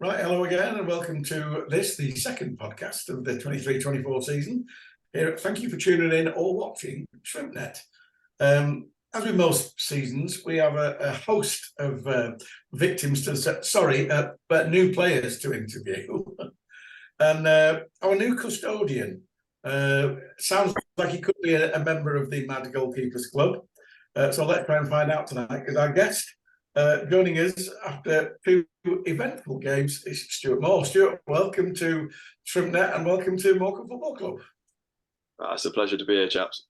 Right, hello again, and welcome to this, the second podcast of the 23-24 season. Thank you for tuning in or watching ShrimpNet. As with most seasons, we have a host of victims to, but new players to interview. And our new custodian sounds like he could be a member of the Mad Goalkeepers Club. So let's try and find out tonight, because our guest joining us after two eventful games is Stuart Moore. Stuart, welcome to ShrimpNet and welcome to Morecambe Football Club. It's a pleasure to be here, chaps.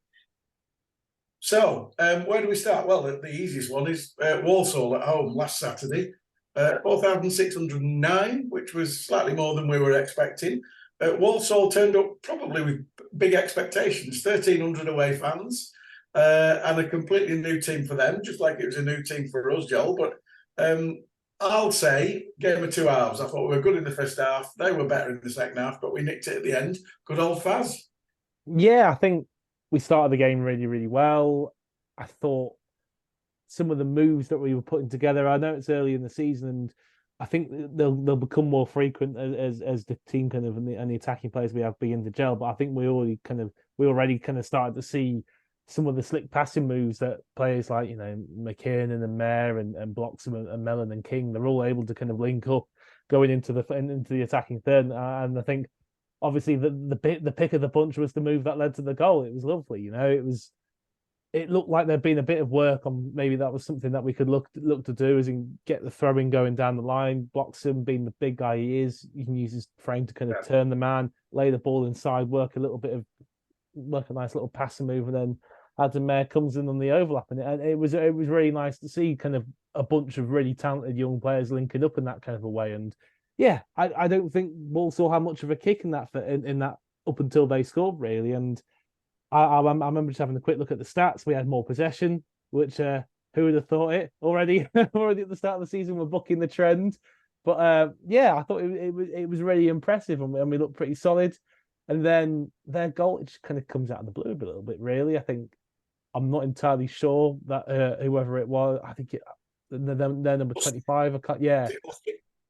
So, where do we start? Well, the easiest one is Walsall at home last Saturday. 4,609, which was slightly more than we were expecting. Walsall turned up probably with big expectations, 1,300 away fans. And a completely new team for them, just like it was a new team for us, Joel. But I'll say game of 2 hours. I thought we were good in the first half. They were better in the second half, but we nicked it at the end. Good old Faz. Yeah, I think we started the game really, really well. I thought some of the moves that we were putting together, I know it's early in the season, and I think they'll become more frequent as the team kind of and the attacking players we have begin to gel. But I think we already kind of started to see some of the slick passing moves that players like, McKiernan and Mayer and Bloxham and Mellon and King, they're all able to kind of link up going into the attacking third. And I think obviously the pick of the bunch was the move that led to the goal. It was lovely, it looked like there'd been a bit of work on, maybe that was something that we could look to do, as in get the throwing going down the line. Bloxham, being the big guy he is, you can use his frame to kind of turn the man, lay the ball inside, work a nice little passing move, and then Adam Mayer comes in on the overlap, and it was really nice to see kind of a bunch of really talented young players linking up in that kind of a way. And yeah, I don't think Walsall had much of a kick in that up until they scored, really. And I remember just having a quick look at the stats. We had more possession, which who would have thought it already? Already at the start of the season, we're bucking the trend. But yeah, I thought it was really impressive, and we looked pretty solid. And then their goal, it just kind of comes out of the blue a little bit, really. I think I'm not entirely sure that whoever it was, I think they're number 25. Yeah,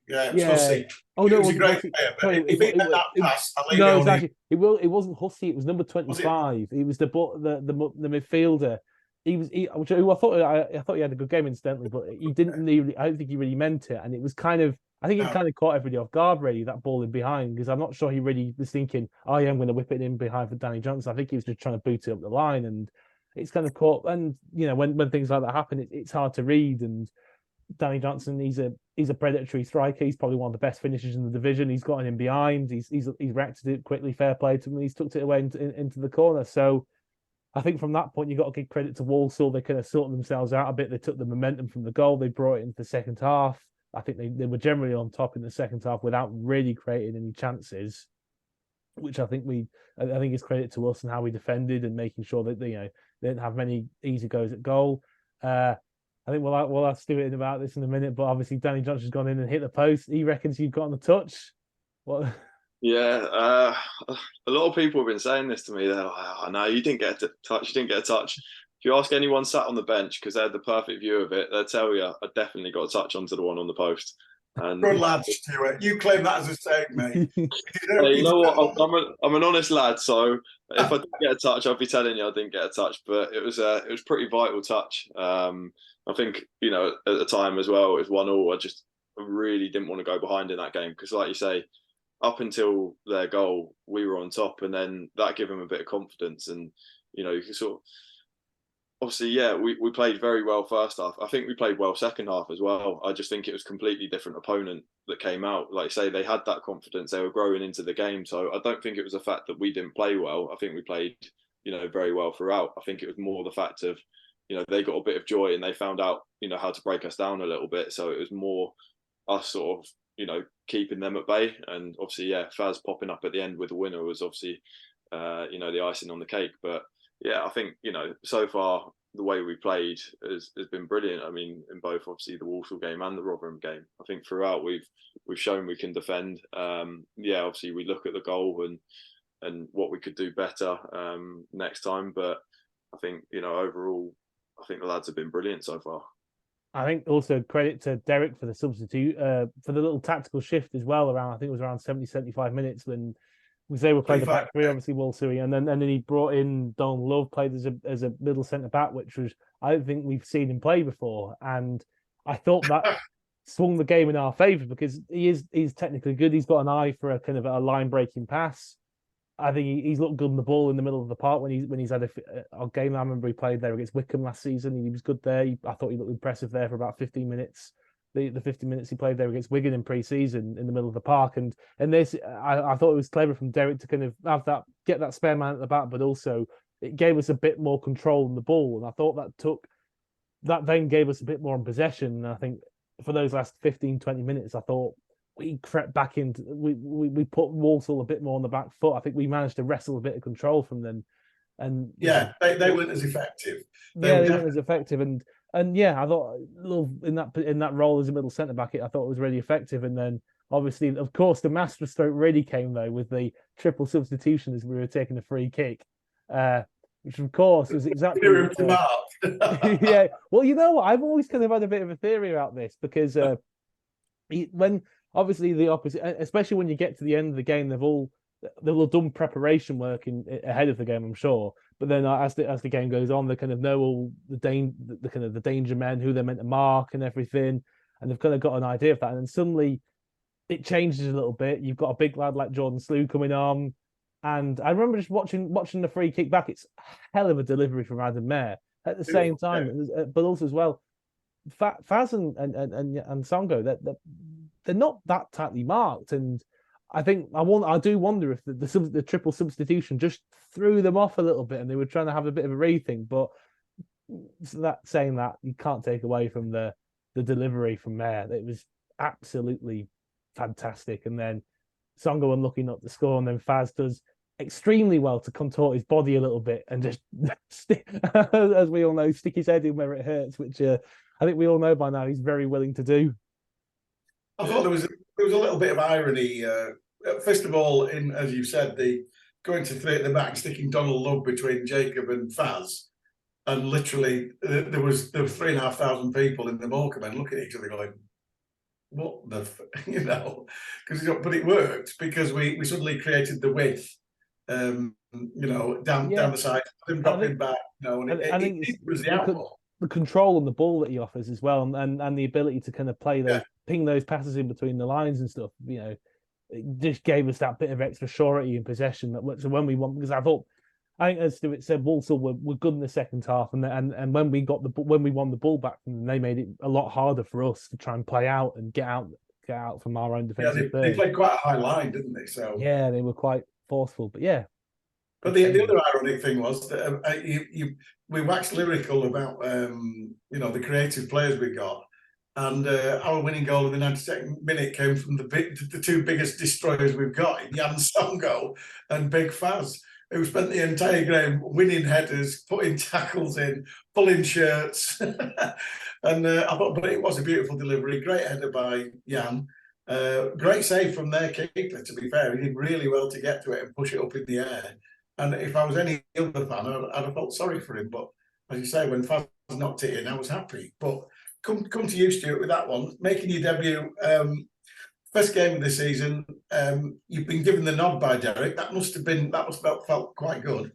it's Hussey. Oh no, it was a great player. But if he had that pass, no, it wasn't Hussey. It was number 25. He was the midfielder. Who I thought he had a good game incidentally, but he didn't really. I don't think he really meant it, and it was kind of. I think it kind of caught everybody off guard, really, that ball in behind, because I'm not sure he really was thinking, oh, yeah, I'm going to whip it in behind for Danny Johnson. I think he was just trying to boot it up the line, and it's kind of caught. And, when things like that happen, it's hard to read. And Danny Johnson, he's a predatory striker. He's probably one of the best finishers in the division. He's gotten in behind. He's reacted to it quickly, fair play to him, and he's tucked it away into the corner. So I think from that point, you've got to give credit to Walsall. They kind of sorted themselves out a bit. They took the momentum from the goal. They brought it into the second half. I think they were generally on top in the second half without really creating any chances, which I think is credit to us and how we defended and making sure that they didn't have many easy goes at goal. I think we'll ask Stuart about this in a minute, but obviously Danny Johnson's gone in and hit the post. He reckons you've got on the touch. What? Yeah, a lot of people have been saying this to me. They're like, "Oh, no, you didn't get a touch. You didn't get a touch." If you ask anyone sat on the bench, because they had the perfect view of it, they'll tell you I definitely got a touch onto the one on the post. And good lad, Stuart. You claim that as a saying, mate. Hey, you know what? I'm an honest lad, so if I didn't get a touch, I'd be telling you I didn't get a touch. But it was pretty vital touch. I think at the time as well, it was 1-1. I really didn't want to go behind in that game, because, like you say, up until their goal, we were on top, and then that gave them a bit of confidence. And you can sort of, obviously, yeah, we played very well first half. I think we played well second half as well. I just think it was a completely different opponent that came out. Like I say, they had that confidence. They were growing into the game. So I don't think it was the fact that we didn't play well. I think we played, very well throughout. I think it was more the fact of, they got a bit of joy and they found out, how to break us down a little bit. So it was more us sort of, keeping them at bay. And obviously, yeah, Faz popping up at the end with the winner was obviously, the icing on the cake. But yeah, I think, so far the way we played has been brilliant. I mean, in both obviously the Walsall game and the Rotherham game, I think throughout we've shown we can defend. Yeah, obviously we look at the goal and what we could do better next time. But I think, overall, I think the lads have been brilliant so far. I think also credit to Derek for the substitute, for the little tactical shift as well. Around I think it was around 70, 75 minutes when they were playing the back three, obviously Wolseley, and then he brought in Donald Love, played as a middle centre back, which was I don't think we've seen him play before, and I thought that swung the game in our favour because he's technically good. He's got an eye for a kind of a line breaking pass. I think he's looked good on the ball in the middle of the park when he's had a game. I remember he played there against Wickham last season. He was good there. I thought he looked impressive there for about 15 minutes. The 50 minutes he played there against Wigan in pre-season in the middle of the park, and this I thought it was clever from Derek to kind of have that get that spare man at the back, but also it gave us a bit more control on the ball, and I thought that then gave us a bit more in possession. And I think for those last 15, 20 minutes, I thought we crept back into we put Walsall a bit more on the back foot. I think we managed to wrestle a bit of control from them, and yeah, they weren't as effective. They weren't as effective, and yeah, I thought Love in that role as a middle centre back, I thought it was really effective. And then obviously, of course, the masterstroke really came though with the triple substitution as we were taking a free kick, which of course was exactly yeah. Well, you know what? I've always kind of had a bit of a theory about this because when obviously the opposite, especially when you get to the end of the game, they've all done preparation work ahead of the game, I'm sure. But then as the game goes on, they kind of know all the kind of the danger men, who they're meant to mark and everything, and they've kind of got an idea of that. And then suddenly it changes a little bit. You've got a big lad like Jordan Slew coming on, and I remember just watching the free kick back. It's a hell of a delivery from Adam Mayer. At the same time, but also as well, Faz and Songo, they're not that tightly marked, and I do wonder if the triple substitution just threw them off a little bit, and they were trying to have a bit of a rethink. But saying that, you can't take away from the delivery from there. It was absolutely fantastic. And then Songo unlucky not to score, and then Faz does extremely well to contort his body a little bit and just as we all know, stick his head in where it hurts, which I think we all know by now he's very willing to do. I thought there was a little bit of irony. First of all, as you said, the going to three at the back, sticking Donald Love between Jacob and Faz, and literally there were 3,500 people in the Morecambe and looking at each other going, "What the because but it worked because we suddenly created the width, down the side, him dropping back, and it was the outlaw. The control on the ball that he offers as well, and the ability to kind of ping those passes in between the lines and stuff, it just gave us that bit of extra surety in possession. So when we won, because I think as Stuart said, Walsall were good in the second half, and when we won the ball back, they made it a lot harder for us to try and play out and get out from our own defensive. Yeah, they played quite a high line, didn't they? So yeah, they were quite forceful, but yeah. But the other ironic thing was that we waxed lyrical about the creative players we got, and our winning goal in the 92nd minute came from the two biggest destroyers we've got, Jan Songo and Big Faz, who spent the entire game winning headers, putting tackles in, pulling shirts, and I thought, but it was a beautiful delivery, great header by Jan. Great save from their keeper, to be fair. He did really well to get to it and push it up in the air. And if I was any other fan, I'd have felt sorry for him. But as you say, when Faz knocked it in, I was happy. But come to you, Stuart, with that one. Making your debut, first game of the season, you've been given the nod by Derek. That must have felt quite good.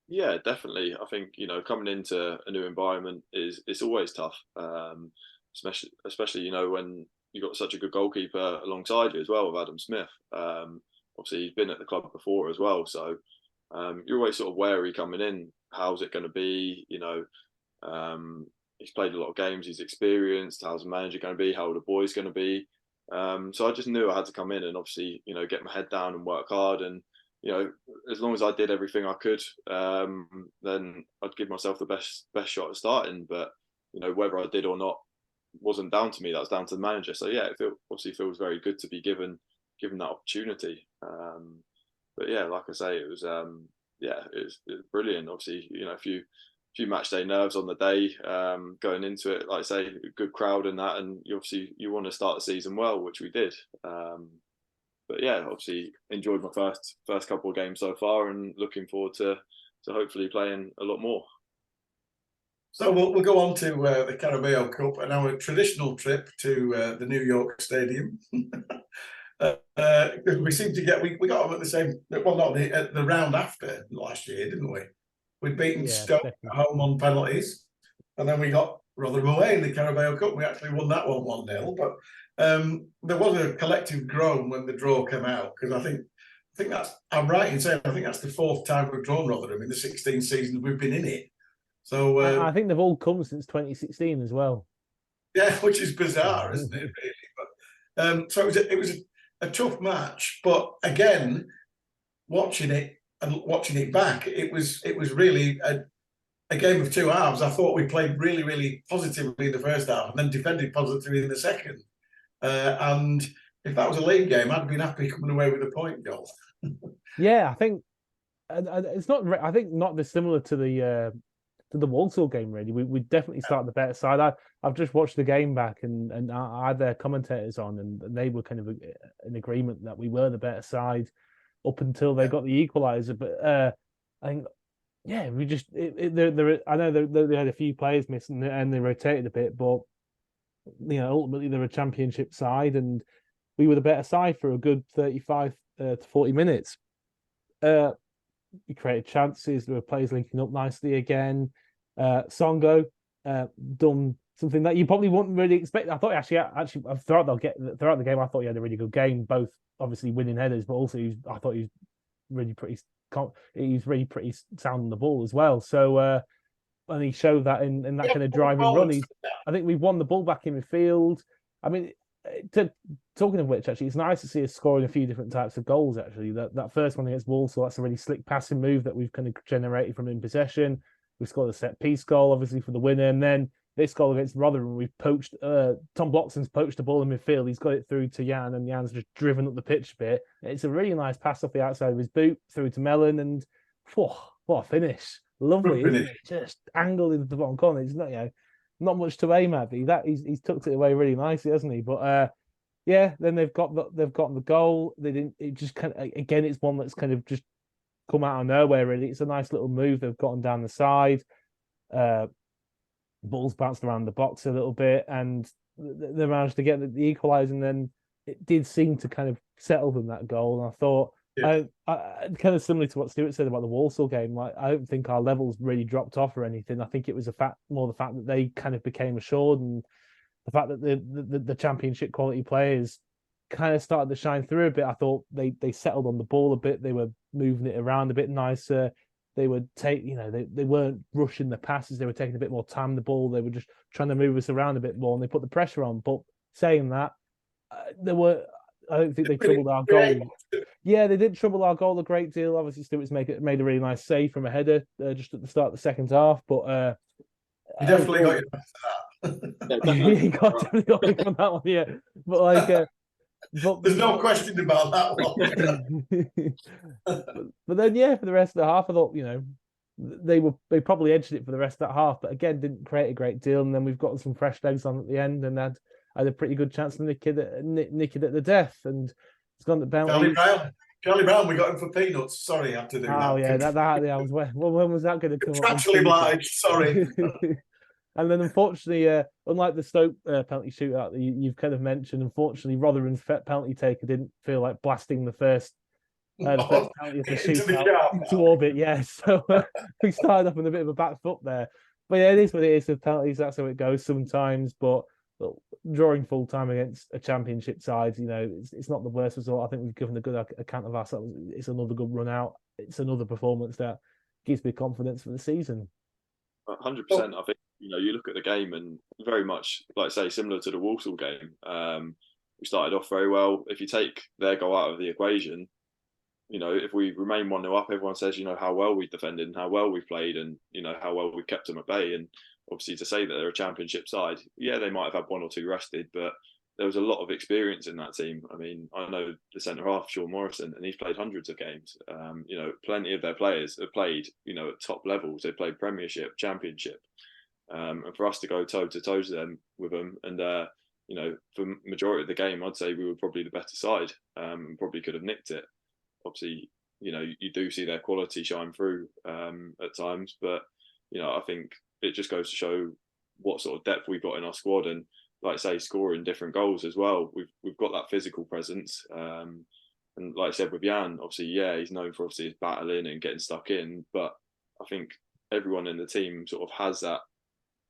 Yeah, definitely. I think coming into a new environment it's always tough, especially when you got such a good goalkeeper alongside you as well with Adam Smith. Obviously, he's been at the club before as well, so you're always sort of wary coming in. How's it going to be? He's played a lot of games. He's experienced. How's the manager going to be? How are the boys going to be? So I just knew I had to come in and obviously get my head down and work hard. And as long as I did everything I could, then I'd give myself the best shot at starting. But whether I did or not wasn't down to me. That was down to the manager. So yeah, obviously feels very good to be given that opportunity. But yeah, like I say, it was brilliant. Obviously, a few match day nerves on the day going into it. Like I say, a good crowd and that, and you want to start the season well, which we did. But yeah, obviously enjoyed my first couple of games so far, and looking forward to hopefully playing a lot more. So we'll go on to the Carabao Cup and our traditional trip to the New York Stadium. Because we seem to get we got them at the same, well, not at the round after last year, didn't we? We'd beaten Stoke at home on penalties, and then we got Rotherham away in the Carabao Cup. We actually won that one 1-0, but there was a collective groan when the draw came out, because I think that's, I'm right in saying, I think that's the fourth time we've drawn Rotherham in the 16 seasons we've been in it. So I think they've all come since 2016 as well. Yeah, which is bizarre, isn't it? Really, but so it was a tough match, but again, watching it back, it was really a game of two halves. I thought we played really, really positively in the first half and then defended positively in the second. And if that was a league game, I'd have been happy coming away with a point goal. Yeah, I think it's not. I think not dissimilar to the Walsall game. Really, we definitely started the better side. I've just watched the game back, and I had their commentators on, and they were kind of in agreement that we were the better side up until they got the equaliser. But I think, yeah, we just I know they had a few players missing and they rotated a bit, but ultimately they're a championship side, and we were the better side for a good 35 to 40 minutes. We created chances. There were players linking up nicely again. Songo done something that you probably wouldn't really expect. I thought actually throughout the game, I thought he had a really good game, both obviously winning headers, but also I thought he was really pretty sound on the ball as well. So and he showed that in that kind of driving run. I think we've won the ball back in midfield. I mean, talking of which, actually, it's nice to see us scoring a few different types of goals. Actually, that first one against Walsall, that's a really slick passing move that we've kind of generated from in possession. We scored a set piece goal, obviously, for the winner, and then this goal against Rotherham, we've poached. Tom Bloxham's poached the ball in midfield. He's got it through to Jan, and Jan's just driven up the pitch a bit. It's a really nice pass off the outside of his boot through to Mellon, and what a finish! Lovely, isn't it? Just angled into the bottom corner. It's not much to aim at, but he's tucked it away really nicely, hasn't he? But yeah, then they've gotten the goal. They didn't. It just kind of, again, it's one that's kind of just come out of nowhere. Really, it's a nice little move. They've gotten down the side. Balls bounced around the box a little bit, and they managed to get the equaliser. And then it did seem to kind of settle them, that goal. And I thought, I kind of similar to what Stuart said about the Walsall game. Like, I don't think our levels really dropped off or anything. I think it was the fact that they kind of became assured, and the fact that the championship quality players kind of started to shine through a bit. I thought they settled on the ball a bit. They were moving it around a bit nicer. They would take, they weren't rushing the passes. They were taking a bit more time the ball. They were just trying to move us around a bit more, and they put the pressure on. But saying that, I don't think they troubled our goal. Yeah, they did trouble our goal a great deal. Obviously, Stuart's made a really nice save from a header just at the start of the second half. But you definitely got your best for that. He definitely got me from that one. Yeah, but there's no question about that one. but then, yeah, for the rest of the half, I thought they probably edged it for the rest of that half, but again didn't create a great deal. And then we've got some fresh legs on at the end, and had a pretty good chance to nick it at the death, and it's gone to penalties. Charlie Brown, we got him for peanuts. Sorry, I have to do that. Oh yeah, I was. When was that going to come? Contractually obliged. Sorry. And then, unfortunately, unlike the Stoke penalty shootout that you've kind of mentioned, unfortunately, Rotherham's penalty taker didn't feel like blasting the first penalty of the shootout into orbit. Yeah, so we started off in a bit of a back foot there. But yeah, it is what it is with penalties. That's how it goes sometimes. But drawing full time against a championship side, it's not the worst result. I think we've given a good account of ourselves. It's another good run out. It's another performance that gives me confidence for the season. 100%. I think you look at the game, and very much, like I say, similar to the Walsall game. We started off very well. If you take their goal out of the equation, if we remain 1-0 up, everyone says how well we defended and how well we played, and how well we kept them at bay. And obviously, to say that they're a championship side, yeah, they might have had one or two rested, but there was a lot of experience in that team. I mean, I know the centre half, Stuart Morrison, and he's played hundreds of games. Plenty of their players have played, at top levels. They played Premiership, Championship, and for us to go toe to toe with them, and for majority of the game, I'd say we were probably the better side, and probably could have nicked it. Obviously, you do see their quality shine through at times, but I think it just goes to show what sort of depth we've got in our squad, and like I say, scoring different goals as well. We've got that physical presence. And like I said with Jan, obviously, yeah, he's known for obviously his battling and getting stuck in, but I think everyone in the team sort of has that,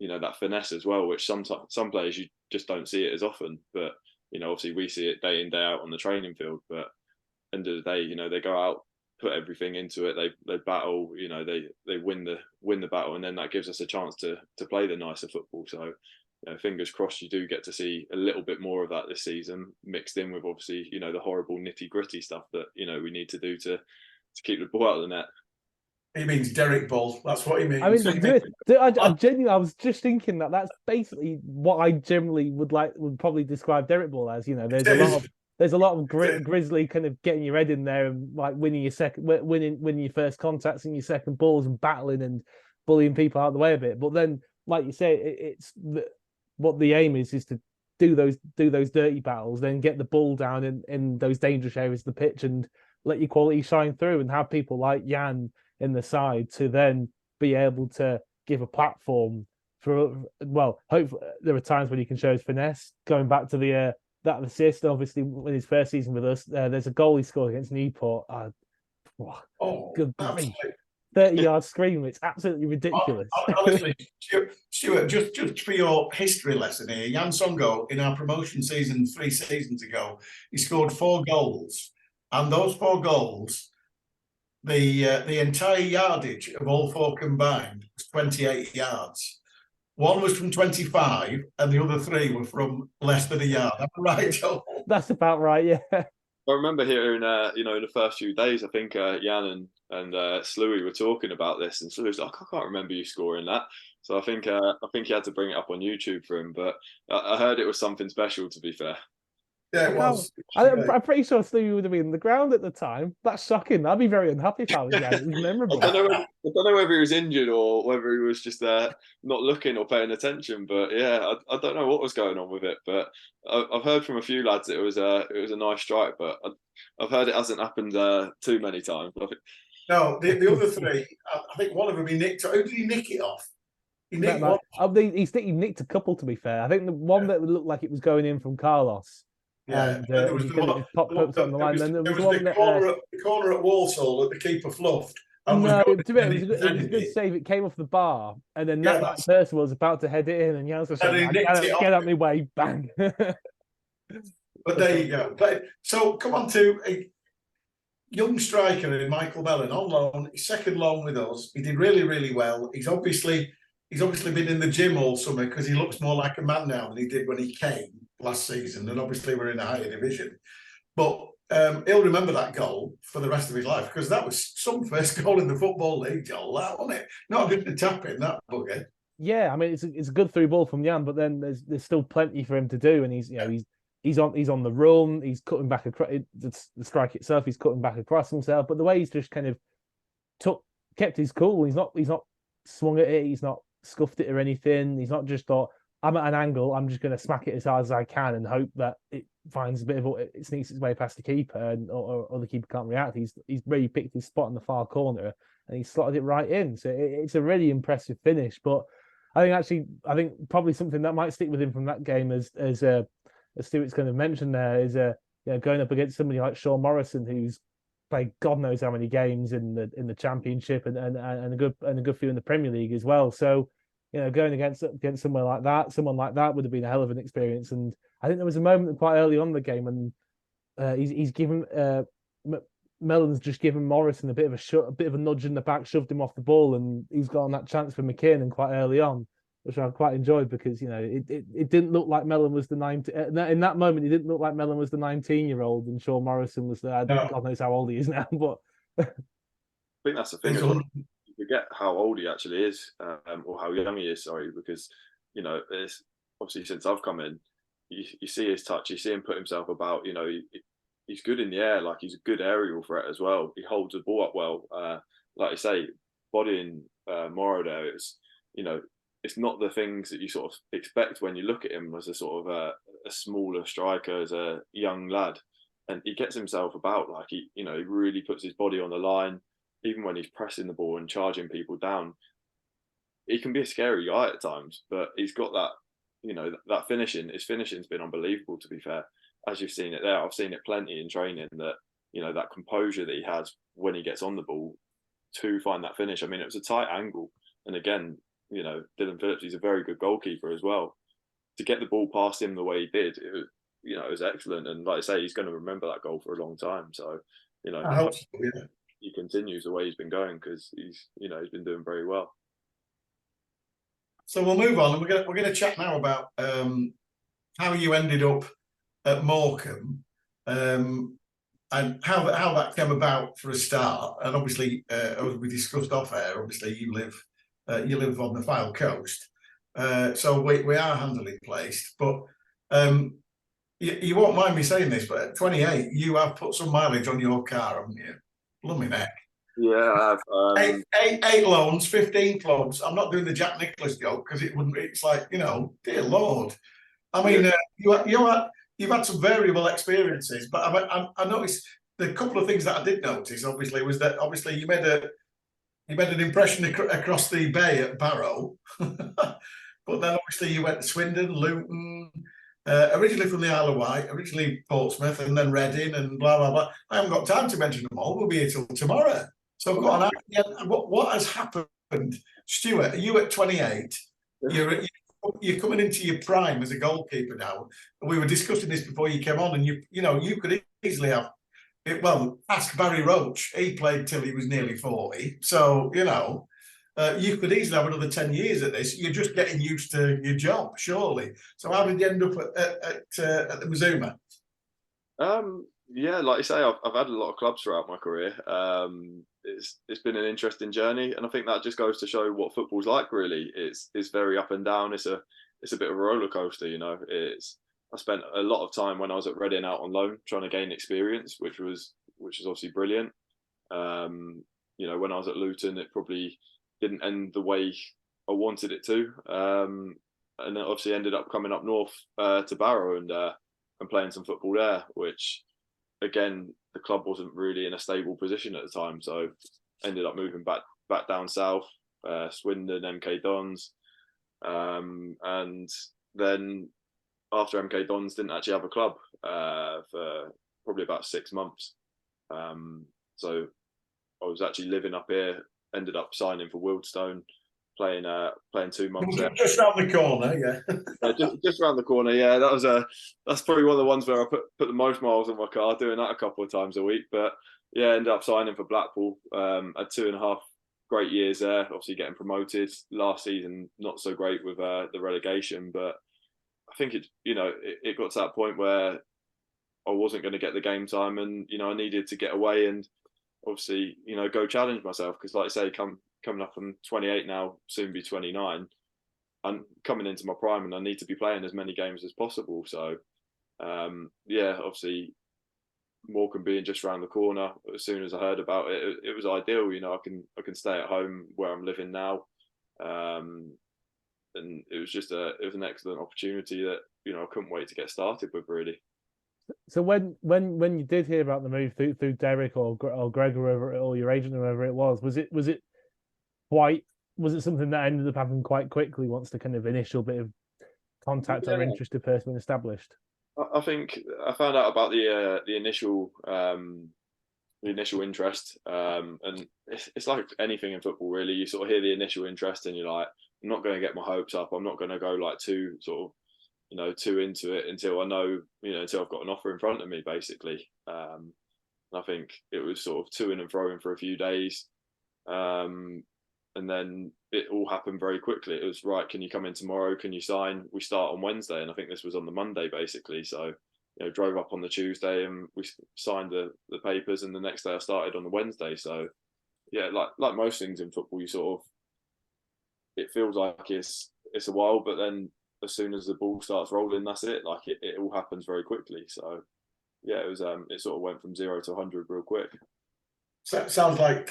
that finesse as well, which some players you just don't see it as often. But obviously we see it day in day out on the training field. But end of the day, they go out, put everything into it. They battle, they win the battle, and then that gives us a chance to play the nicer football. So fingers crossed you do get to see a little bit more of that this season, mixed in with obviously the horrible nitty gritty stuff that we need to do to keep the ball out of the net. He means Derek Ball. That's what he means. I mean, I genuinely, I was just thinking that's basically what I generally would probably describe Derek Ball as. There's a lot of grizzly kind of getting your head in there and like winning your first contacts and your second balls and battling and bullying people out of the way a bit. But then, like you say, it's what the aim is to do those dirty battles, then get the ball down in those dangerous areas of the pitch and let your quality shine through, and have people like Jan in the side to then be able to give a platform for. Well, hopefully there are times when he can show his finesse. Going back to that assist, obviously, in his first season with us, there's a goal he scored against Newport. Good grief. 30-yard scream. It's absolutely ridiculous. Honestly, Stuart, just for your history lesson here, Jan Songo, in our promotion season 3 seasons ago, he scored 4 goals. And those 4 goals, the entire yardage of all 4 combined was 28 yards. One was from 25, and the other 3 were from less than a yard. Am I right, Joel? That's about right, yeah. I remember hearing, in the first few days, I think Jan and Sluey were talking about this, and Sluey was like, I can't remember you scoring that. So I think he had to bring it up on YouTube for him, but I heard it was something special, to be fair. Yeah, it was. I'm pretty sure Sluey would have been on the ground at the time. That's shocking. I'd be very unhappy if I was there. It was memorable. I don't know whether he was injured or whether he was just not looking or paying attention. But yeah, I don't know what was going on with it. But I've heard from a few lads that it was a nice strike. But I've heard it hasn't happened too many times. No, the other 3, I think one of them he nicked. Who did he nick it off? He nicked one. He nicked a couple, to be fair. I think the one that looked like it was going in from Carlos. Yeah, and there was the popped on the line. Then there was the corner at Walsall that the keeper fluffed. It was a good save. It came off the bar, and then that person was about to head it in, and Jan said, "Get out my way!" Bang. But there you go. So come on to a young striker in Michael Mellon on loan. His second loan with us. He did really, really well. He's obviously been in the gym all summer because he looks more like a man now than he did when he came last season, and obviously we're in a higher division. But he'll remember that goal for the rest of his life, because that was some first goal in the Football League, Joel, that, wasn't it? Not just a tap in, that bugger. Yeah, I mean it's a good through ball from Jan, but then there's still plenty for him to do, and he's on the run, he's cutting back across the strike itself, he's cutting back across himself, but the way he's just kind of kept his cool, he's not swung at it, he's not scuffed it or anything, he's not just thought, I'm at an angle, I'm just going to smack it as hard as I can and hope that it finds it sneaks its way past the keeper or the keeper can't react. He's really picked his spot in the far corner and he slotted it right in. So it's a really impressive finish. But I think probably something that might stick with him from that game, as Stuart's kind of mentioned there, is going up against somebody like Sean Morrison, who's played God knows how many games in the Championship and a good few in the Premier League as well. So going against someone like that would have been a hell of an experience. And I think there was a moment quite early on in the game when he's given Mellon's just given Morrison a bit of a nudge in the back, shoved him off the ball, and he's gotten that chance for McKinnon quite early on, which I quite enjoyed, because it didn't look like Mellon was the 19. In that moment, it didn't look like Mellon was the 19-year-old, and Sean Morrison was God knows how old he is now. But I think that's the thing. You forget how old he actually is, or how young he is. Sorry, because it's obviously since I've come in, you see his touch, you see him put himself about. He's good in the air, like he's a good aerial threat as well. He holds the ball up well. Like I say, bodying Morrow there, it's not the things that you sort of expect when you look at him as a sort of a smaller striker, as a young lad, and he gets himself about, like he really puts his body on the line. Even when he's pressing the ball and charging people down, he can be a scary guy at times, but he's got that, that finishing. His finishing's been unbelievable, to be fair. As you've seen it there, I've seen it plenty in training, that, that composure that he has when he gets on the ball to find that finish. I mean, it was a tight angle. And again, Dylan Phillips, he's a very good goalkeeper as well. To get the ball past him the way he did, it was excellent. And like I say, he's going to remember that goal for a long time. So, I hope so, yeah. He continues the way he's been going, because he's been doing very well. So we'll move on, and we're going to chat now about how you ended up at Morecambe, and how that came about for a start. And obviously, as we discussed off air, obviously you live on the Fylde coast, so we are handily placed. But you won't mind me saying this, but at 28, you have put some mileage on your car, haven't you? Blooming heck. Yeah, I have. Eight loans, 15 clubs. I'm not doing the Jack Nicklaus joke, because it's like, dear Lord. I mean, you've had some variable experiences, but I noticed the couple of things that I did notice, obviously, was that obviously you made an impression across the bay at Barrow, but then obviously you went to Swindon, Luton, originally from the Isle of Wight, originally Portsmouth, and then Reading, and blah blah blah. I haven't got time to mention them all. We'll be here till tomorrow. So I've got an idea. What has happened, Stuart? Are you at 28? You're coming into your prime as a goalkeeper now. We were discussing this before you came on, and you could easily have it. Well, ask Barry Roach. He played till he was nearly 40. So you could easily have another 10 years at this. You're just getting used to your job, surely. So how did you end up at the Mazuma? Yeah, like you say, I've had a lot of clubs throughout my career. It's been an interesting journey, and I think that just goes to show what football's like. Really, it's very up and down. It's a bit of a roller coaster. I spent a lot of time when I was at Reading out on loan trying to gain experience, which was obviously brilliant. When I was at Luton, it probably didn't end the way I wanted it to, and then obviously ended up coming up north to Barrow and playing some football there, which again, the club wasn't really in a stable position at the time, so ended up moving back down south, Swindon, MK Dons, and then after MK Dons didn't actually have a club for probably about 6 months. So I was actually living up here, ended up signing for Wildstone, playing 2 months there. Just round the corner, yeah. just around the corner, yeah. That's probably one of the ones where I put the most miles on my car, doing that a couple of times a week. But yeah, ended up signing for Blackpool. Had 2.5 great years there. Obviously getting promoted. Last season not so great with the relegation, but I think it got to that point where I wasn't going to get the game time, and I needed to get away and obviously go challenge myself, because like I say, coming up from 28 now, soon be 29, I'm coming into my prime, and I need to be playing as many games as possible. So yeah, obviously Morecambe being just around the corner, as soon as I heard about it, it was ideal. I can stay at home where I'm living now, and it was an excellent opportunity that I couldn't wait to get started with, really. So when you did hear about the move through Derek or Greg or your agent or whoever it was it something that ended up happening quite quickly once the kind of initial bit of contact or interest of person established? I think I found out about the initial interest, and it's like anything in football, really. You sort of hear the initial interest, and you're like, I'm not going to get my hopes up. I'm not going to go like too into it until I know, until I've got an offer in front of me, basically. And I think it was sort of to-ing and fro-ing for a few days. And then it all happened very quickly. It was, right, can you come in tomorrow? Can you sign? We start on Wednesday. And I think this was on the Monday, basically. So, drove up on the Tuesday and we signed the papers. And the next day I started on the Wednesday. So, yeah, like most things in football, it feels like it's a while, but then as soon as the ball starts rolling, that's it. Like it all happens very quickly. So, yeah, it was. It sort of went from 0 to 100 real quick. So sounds like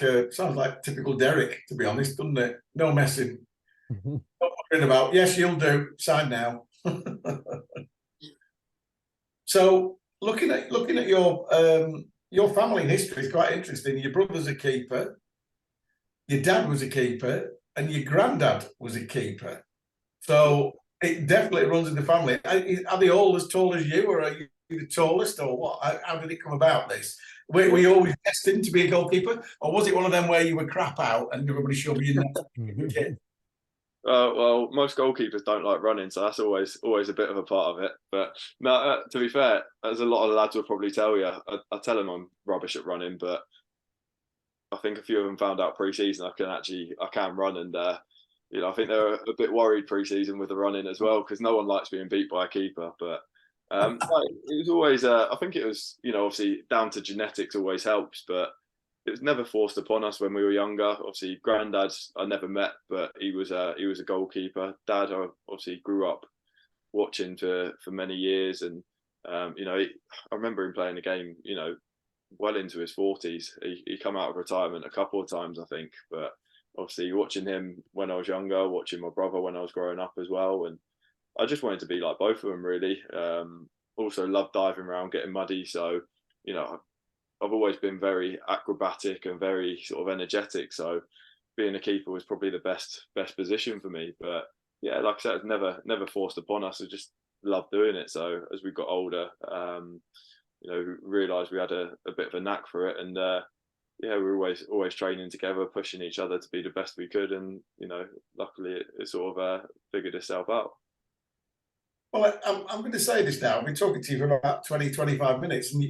typical Derek, to be honest, doesn't it? No messing. Not worrying about. Yes, you'll do. Sign now. So looking at your family history is quite interesting. Your brother's a keeper. Your dad was a keeper. and your granddad was a keeper. So it definitely runs in the family. Are they all as tall as you, or are you the tallest, or what? How did it come about this? Were you always destined to be a goalkeeper, or was it one of them where you were crap out and everybody shoved you in the kit? Well, most goalkeepers don't like running, so that's always a bit of a part of it. But no, to be fair, as a lot of lads will probably tell you, I tell them I'm rubbish at running, but I think a few of them found out pre-season I can run, and I think they're a bit worried pre-season with the running as well, because no one likes being beat by a keeper. But it was always, I think it was, obviously down to genetics always helps, but it was never forced upon us when we were younger. Obviously, granddad I never met, but he was a goalkeeper. Dad, I obviously grew up watching for many years, and I remember him playing the game, well into his 40s. He come out of retirement a couple of times, I think, but obviously watching him when I was younger, watching my brother when I was growing up as well, and I just wanted to be like both of them really. Also loved diving around, getting muddy, so I've always been very acrobatic and very sort of energetic, so being a keeper was probably the best position for me. But yeah, like I said, it's never forced upon us. I just loved doing it. So as we got older, realised we had a bit of a knack for it, and we were always training together, pushing each other to be the best we could, and luckily it sort of figured itself out. Well, I'm going to say this now. I've been talking to you for about 20, 25 minutes, and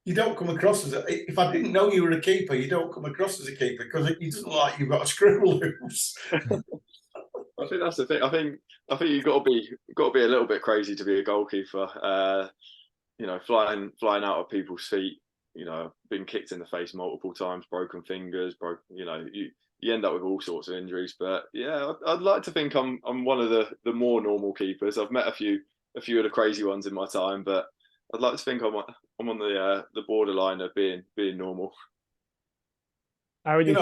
you don't come across as if I didn't know you were a keeper, you don't come across as a keeper, because it doesn't look like you've got a screw loose. I think that's the thing. I think you've got to be a little bit crazy to be a goalkeeper. Flying out of people's feet. Been kicked in the face multiple times, broken fingers, you end up with all sorts of injuries. But yeah, I'd like to think I'm one of the more normal keepers. I've met a few of the crazy ones in my time, but I'd like to think I'm on the borderline of being normal. Are any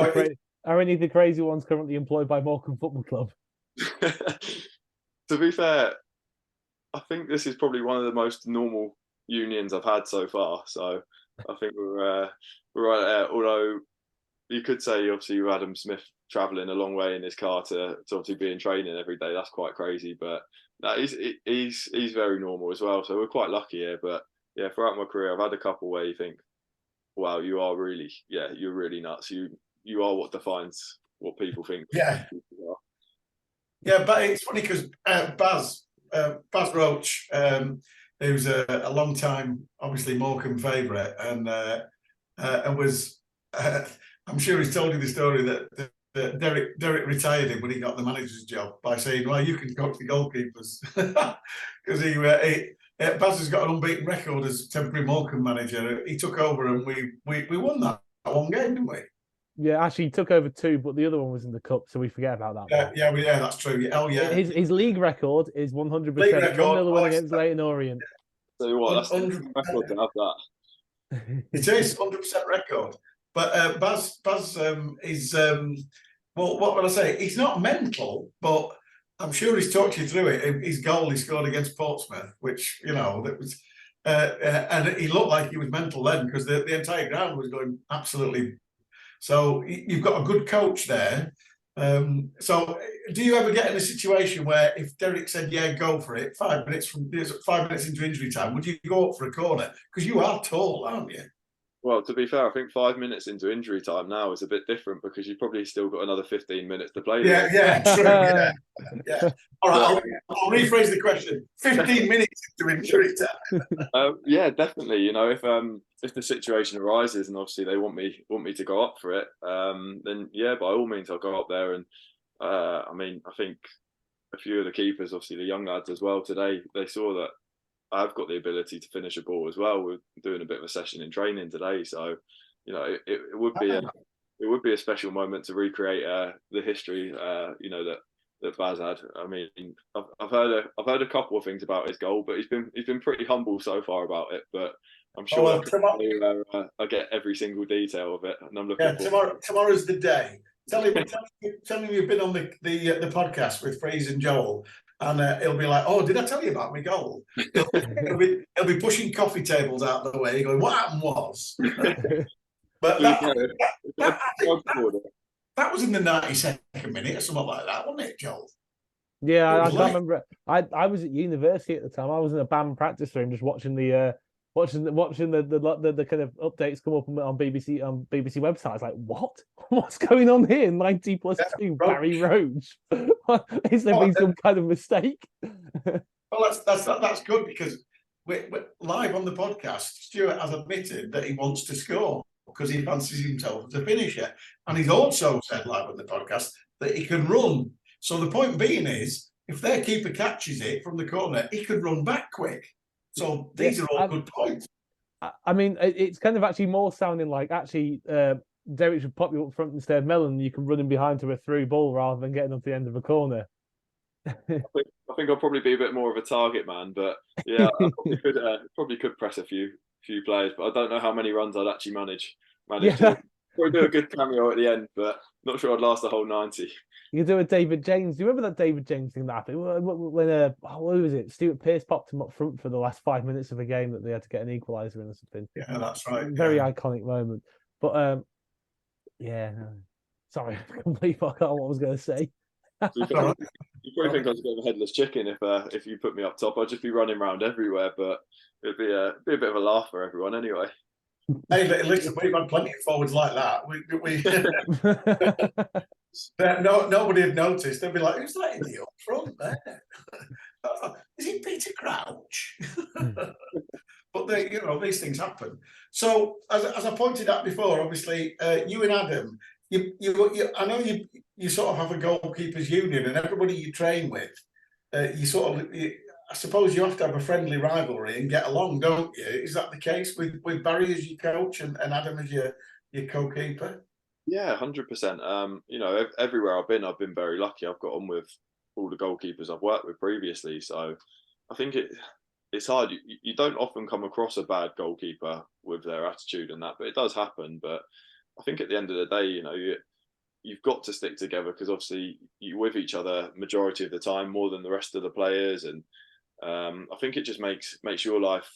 of the crazy ones currently employed by Morecambe Football Club? To be fair, I think this is probably one of the most normal unions I've had so far. So I think we're right there. Although you could say obviously with Adam Smith travelling a long way in his car to obviously be in training every day, that's quite crazy. But no, he's very normal as well. So we're quite lucky here. But yeah, throughout my career, I've had a couple where you think, wow, you're really nuts. You are what defines what people think. Yeah. Yeah, but it's funny because Baz Roach, who's a long time, obviously Morecambe favourite, and was, I'm sure he's told you the story that Derek retired him when he got the manager's job by saying, "Well, you can coach the goalkeepers," because Baz has got an unbeaten record as temporary Morecambe manager. He took over and we won that one game, didn't we? Yeah, actually, he took over 2, but the other one was in the cup, so we forget about that. Yeah, that's true. Oh, yeah. His league record is 100%. 1-0 win against Leyton Orient. So what? That's 100% record to have that. It is 100% record. But Baz is well, what would I say? He's not mental, but I'm sure he's talked you through it. His goal he scored against Portsmouth, which that was, and he looked like he was mental then because the entire ground was going absolutely. So you've got a good coach there. So do you ever get in a situation where if Derek said, "Yeah, go for it," 5 minutes into injury time, would you go up for a corner? Because you are tall, aren't you? Well, to be fair, I think 5 minutes into injury time now is a bit different because you've probably still got another 15 minutes to play. Yeah, true. Yeah. All right, I'll rephrase the question. 15 minutes into injury time. Yeah, definitely. If the situation arises and obviously they want me to go up for it, then yeah, by all means I'll go up there. And I think a few of the keepers, obviously the young lads as well today, they saw that I've got the ability to finish a ball as well. We're doing a bit of a session in training today, so it would be a special moment to recreate the history that Baz had. I mean, I've heard a couple of things about his goal, but he's been pretty humble so far about it. But I'm sure I get every single detail of it, and I'm looking. Yeah, tomorrow's the day. Tell him you've been on the podcast with Freez and Joel. And he'll be like, "Oh, did I tell you about my goal?" He'll be pushing coffee tables out of the way, going, "What happened was." But That was in the 92nd minute or something like that, wasn't it, Joel? Yeah, It I was can't late. remember. I was at university at the time. I was in a band practice room just watching the the kind of updates come up on BBC websites. Like, what? What's going on here? 90+2 Barry Roach. Is there been some kind of mistake? Well, that's good because we're live on the podcast. Stuart has admitted that he wants to score because he fancies himself as a finisher, and he's also said live on the podcast that he can run. So the point being is, if their keeper catches it from the corner, he could run back quick. So these are all good points. I mean, it's kind of actually more sounding like Derek should pop you up front instead of Mellon. You can run in behind to a through ball rather than getting up the end of a corner. I think I'll probably be a bit more of a target man, but yeah, I probably could press a few players, but I don't know how many runs I'd actually manage to probably do a good cameo at the end, but not sure I'd last the whole 90. You could do a David James. Do you remember that David James thing that happened when what was it? Stuart Pearce popped him up front for the last 5 minutes of a game that they had to get an equaliser in or something. Yeah, that's right. Very iconic moment. But sorry, I completely forgot what I was going to say. You probably think I was a bit of a headless chicken if you put me up top. I'd just be running around everywhere, but it'd be a bit of a laugh for everyone anyway. Hey, listen, we've had plenty of forwards like that. Nobody had noticed. They'd be like, "Who's that in the up front there? Is it Peter Crouch?" But these things happen. So, as I pointed out before, obviously, you and Adam, I know you sort of have a goalkeepers union, and everybody you train with, I suppose you have to have a friendly rivalry and get along, don't you? Is that the case with Barry as your coach and Adam as your co-keeper? Yeah, 100%. Everywhere I've been very lucky. I've got on with all the goalkeepers I've worked with previously, so I think it's hard. You don't often come across a bad goalkeeper with their attitude and that, but it does happen. But I think at the end of the day, you've got to stick together because obviously you're with each other majority of the time more than the rest of the players, and I think it just makes your life,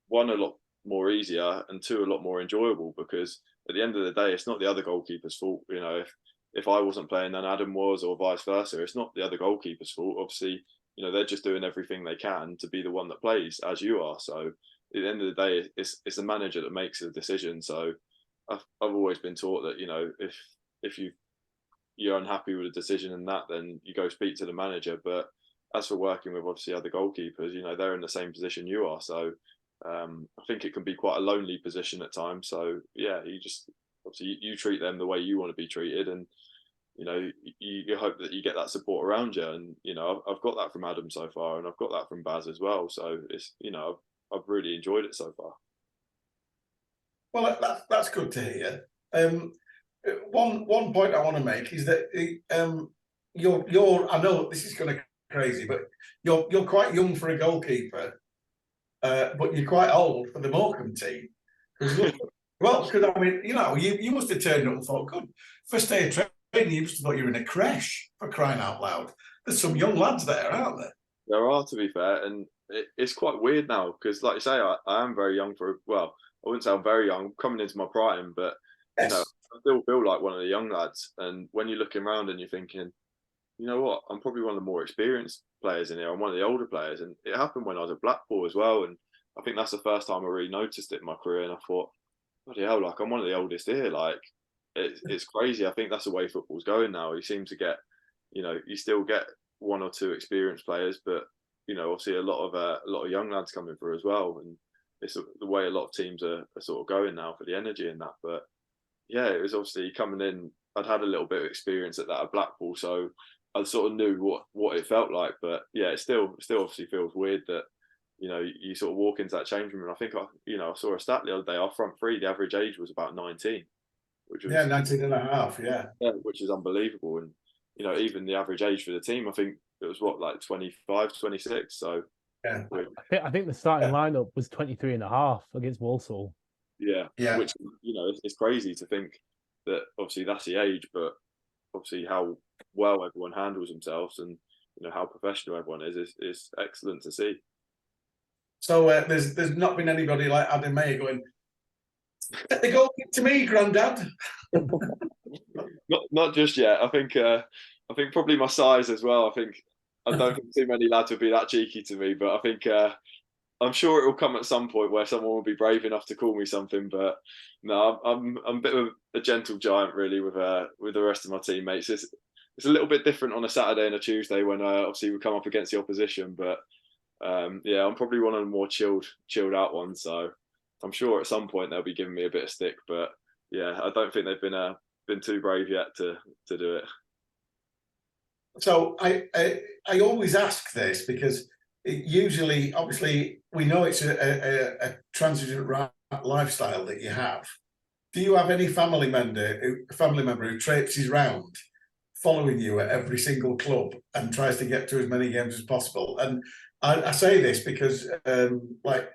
one, a lot more easier, and two, a lot more enjoyable, because at the end of the day, it's not the other goalkeeper's fault. If I wasn't playing then Adam was, or vice versa, it's not the other goalkeeper's fault. Obviously, they're just doing everything they can to be the one that plays, as you are. So at the end of the day, it's the manager that makes the decision. So I've always been taught that if you're unhappy with a decision and that, then you go speak to the manager. But as for working with obviously other goalkeepers, they're in the same position you are. So I think it can be quite a lonely position at times. So yeah, you treat them the way you want to be treated, and you hope that you get that support around you. And I've got that from Adam so far, and I've got that from Baz as well. So it's I've really enjoyed it so far. Well, that's good to hear. One point I want to make is that you're I know this is going to crazy, but you're quite young for a goalkeeper, but you're quite old for the Morecambe team. Because I mean, you must have turned up and thought, "Good, first day of training." You must have thought you were in a creche, for crying out loud. There's some young lads there, aren't there? There are, to be fair, and it's quite weird now because, like you say, I am very young I wouldn't say I'm very young, coming into my prime, but yes. I still feel like one of the young lads. And when you're looking around and you're thinking, you know what, I'm probably one of the more experienced players in here. I'm one of the older players, and it happened when I was at Blackpool as well. And I think that's the first time I really noticed it in my career. And I thought, bloody hell, like I'm one of the oldest here. Like it's crazy. I think that's the way football's going now. You seem to get, you still get one or two experienced players, but obviously a lot of young lads coming through as well. And it's the way a lot of teams are sort of going now for the energy and that. But yeah, it was obviously coming in. I'd had a little bit of experience at that at Blackpool, so I sort of knew what it felt like. But yeah, it still obviously feels weird that you sort of walk into that change room. And I think I saw a stat the other day. Our front three, the average age was about 19, which was 19 and a half, yeah, which is unbelievable. And even the average age for the team, I think it was like 25, 26. So yeah, I think the starting lineup was 23 and a half against Walsall. Yeah, which it's crazy to think that obviously that's the age, but obviously how well everyone handles themselves and how professional everyone is excellent to see. So there's not been anybody like Adam Mayer going, "Set the goal to me, Grandad." not just yet. I think probably my size as well. I don't think too many lads would be that cheeky to me, but I think I'm sure it will come at some point where someone will be brave enough to call me something. But no, I'm a bit of a gentle giant really with the rest of my teammates. It's a little bit different on a Saturday and a Tuesday when obviously we come up against the opposition. But yeah, I'm probably one of the more chilled out ones. So I'm sure at some point they'll be giving me a bit of stick. But yeah, I don't think they've been too brave yet to do it. So I always ask this because usually, obviously, we know it's a transition lifestyle that you have. Do you have any family member who traipses round following you at every single club and tries to get to as many games as possible? And I say this because, like,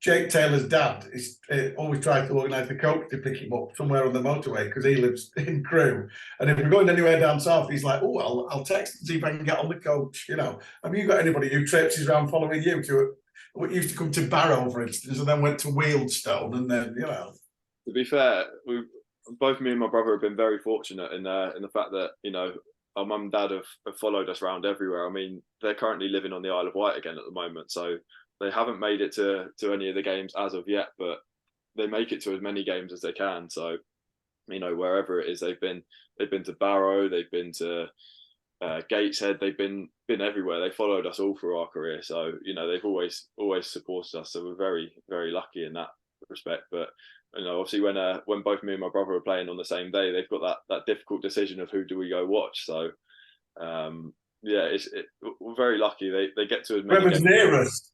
Jake Taylor's dad is always tries to organise the coach to pick him up somewhere on the motorway because he lives in Crewe. And if we're going anywhere down south, he's like, "Oh, I'll text and see if I can get on the coach." You know, have you got anybody who traipses around following you to what used to come to Barrow, for instance, and then went to Wealdstone, and then To be fair, both me and my brother have been very fortunate in the fact that our mum and dad have followed us around everywhere. I mean, they're currently living on the Isle of Wight again at the moment, so they haven't made it to any of the games as of yet, but they make it to as many games as they can. So, wherever it is, they've been to Barrow, they've been to Gateshead, they've been everywhere. They followed us all through our career, so they've always supported us. So we're very, very lucky in that respect. But obviously, when both me and my brother are playing on the same day, they've got that difficult decision of who do we go watch. So. Yeah, we're very lucky. They get to as many whoever's nearest.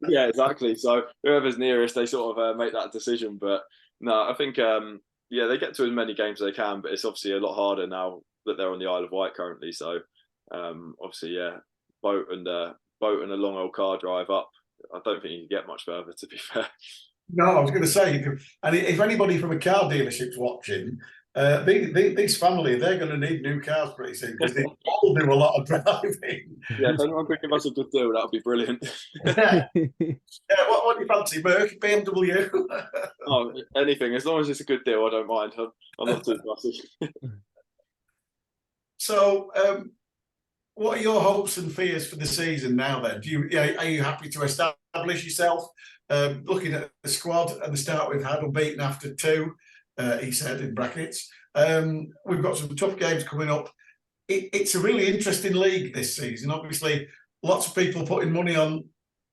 Yeah, exactly. So whoever's nearest, they sort of make that decision. But no, I think they get to as many games as they can. But it's obviously a lot harder now that they're on the Isle of Wight currently. So obviously, boat and a long old car drive up. I don't think you can get much further, to be fair. No, I was going to say you could. And if anybody from a car dealership's watching, this family, they're going to need new cars pretty soon because they all do a lot of driving. Yeah, if anyone could give us a good deal, that would be brilliant. Yeah, what do you fancy, Merc? BMW? Oh, anything. As long as it's a good deal, I don't mind. I'm not too fussy. So, what are your hopes and fears for the season now then? Are you happy to establish yourself? Looking at the squad and the start we've had, unbeaten after 2, he said in brackets. We've got some tough games coming up. It's a really interesting league this season. Obviously, lots of people putting money on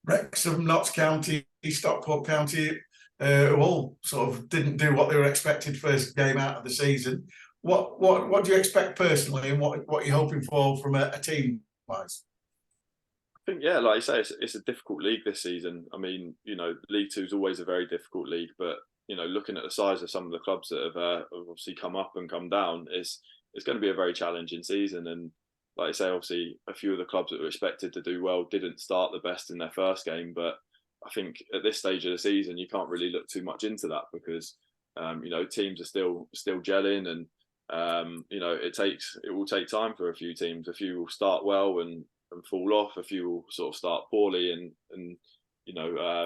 Wrexham, Notts County, Stockport County, who all sort of didn't do what they were expected first game out of the season. What do you expect personally, and what are you hoping for from a team wise? I think, like you say, it's a difficult league this season. I mean, League Two is always a very difficult league, but looking at the size of some of the clubs that have obviously come up and come down, it's going to be a very challenging season. And like I say, obviously, a few of the clubs that were expected to do well didn't start the best in their first game. But I think at this stage of the season, you can't really look too much into that because teams are still gelling, and it will take time for a few teams. A few will start well and fall off. A few will sort of start poorly and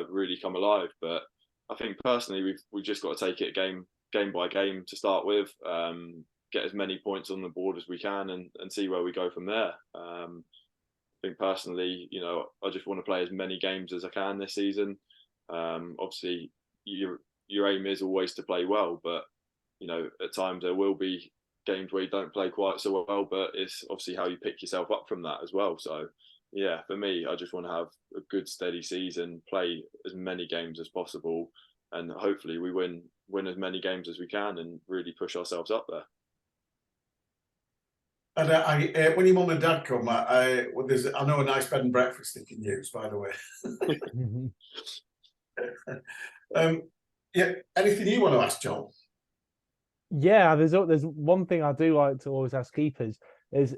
really come alive. But I think personally, we've just got to take it game by game to start with. Get as many points on the board as we can and see where we go from there. I think personally, I just want to play as many games as I can this season. Obviously, your aim is always to play well, but at times there will be games where you don't play quite so well, but it's obviously how you pick yourself up from that as well. So yeah, for me, I just want to have a good steady season, play as many games as possible, and hopefully we win as many games as we can and really push ourselves up there. And when your mum and dad come, I know a nice bed and breakfast they can use, by the way. Anything you want to ask, Joel? Yeah, there's one thing I do like to always ask keepers is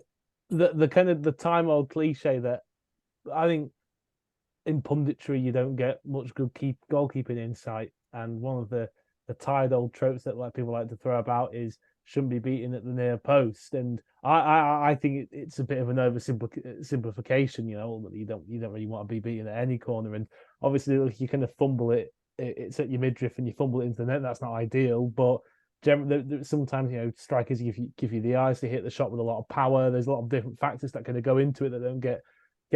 the kind of the time old cliche that I think in punditry you don't get much good goalkeeping insight, and one of the tired old tropes that people like to throw about is shouldn't be beaten at the near post, and I think it's a bit of an oversimplification. Ultimately you don't really want to be beaten at any corner, and obviously if you kind of fumble it's at your midriff and you fumble it into the net, that's not ideal, but sometimes strikers give you the eyes to hit the shot with a lot of power. There's a lot of different factors that kind of go into it that don't get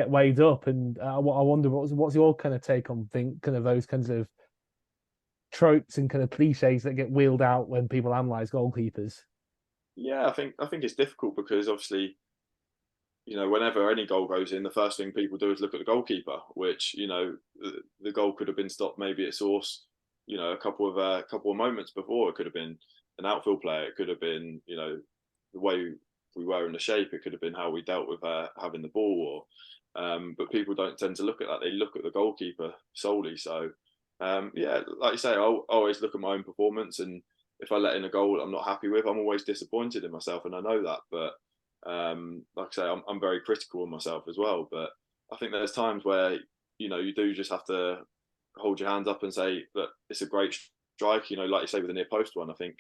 weighed up. And I wonder what's your kind of take on those kinds of tropes and kind of cliches that get wheeled out when people analyze goalkeepers. Yeah, I think it's difficult because obviously, whenever any goal goes in, the first thing people do is look at the goalkeeper, which the goal could have been stopped maybe at source, a couple of moments before. It could have been an outfield player. It could have been the way we were in the shape. It could have been how we dealt with having the ball. But people don't tend to look at that. They look at the goalkeeper solely. So yeah, like you say, I'll always look at my own performance, and if I let in a goal I'm not happy with, I'm always disappointed in myself, and I know that. But like I say, I'm very critical of myself as well. But I think there's times where you do just have to hold your hands up and say that it's a great strike. Like you say with the near post one, I think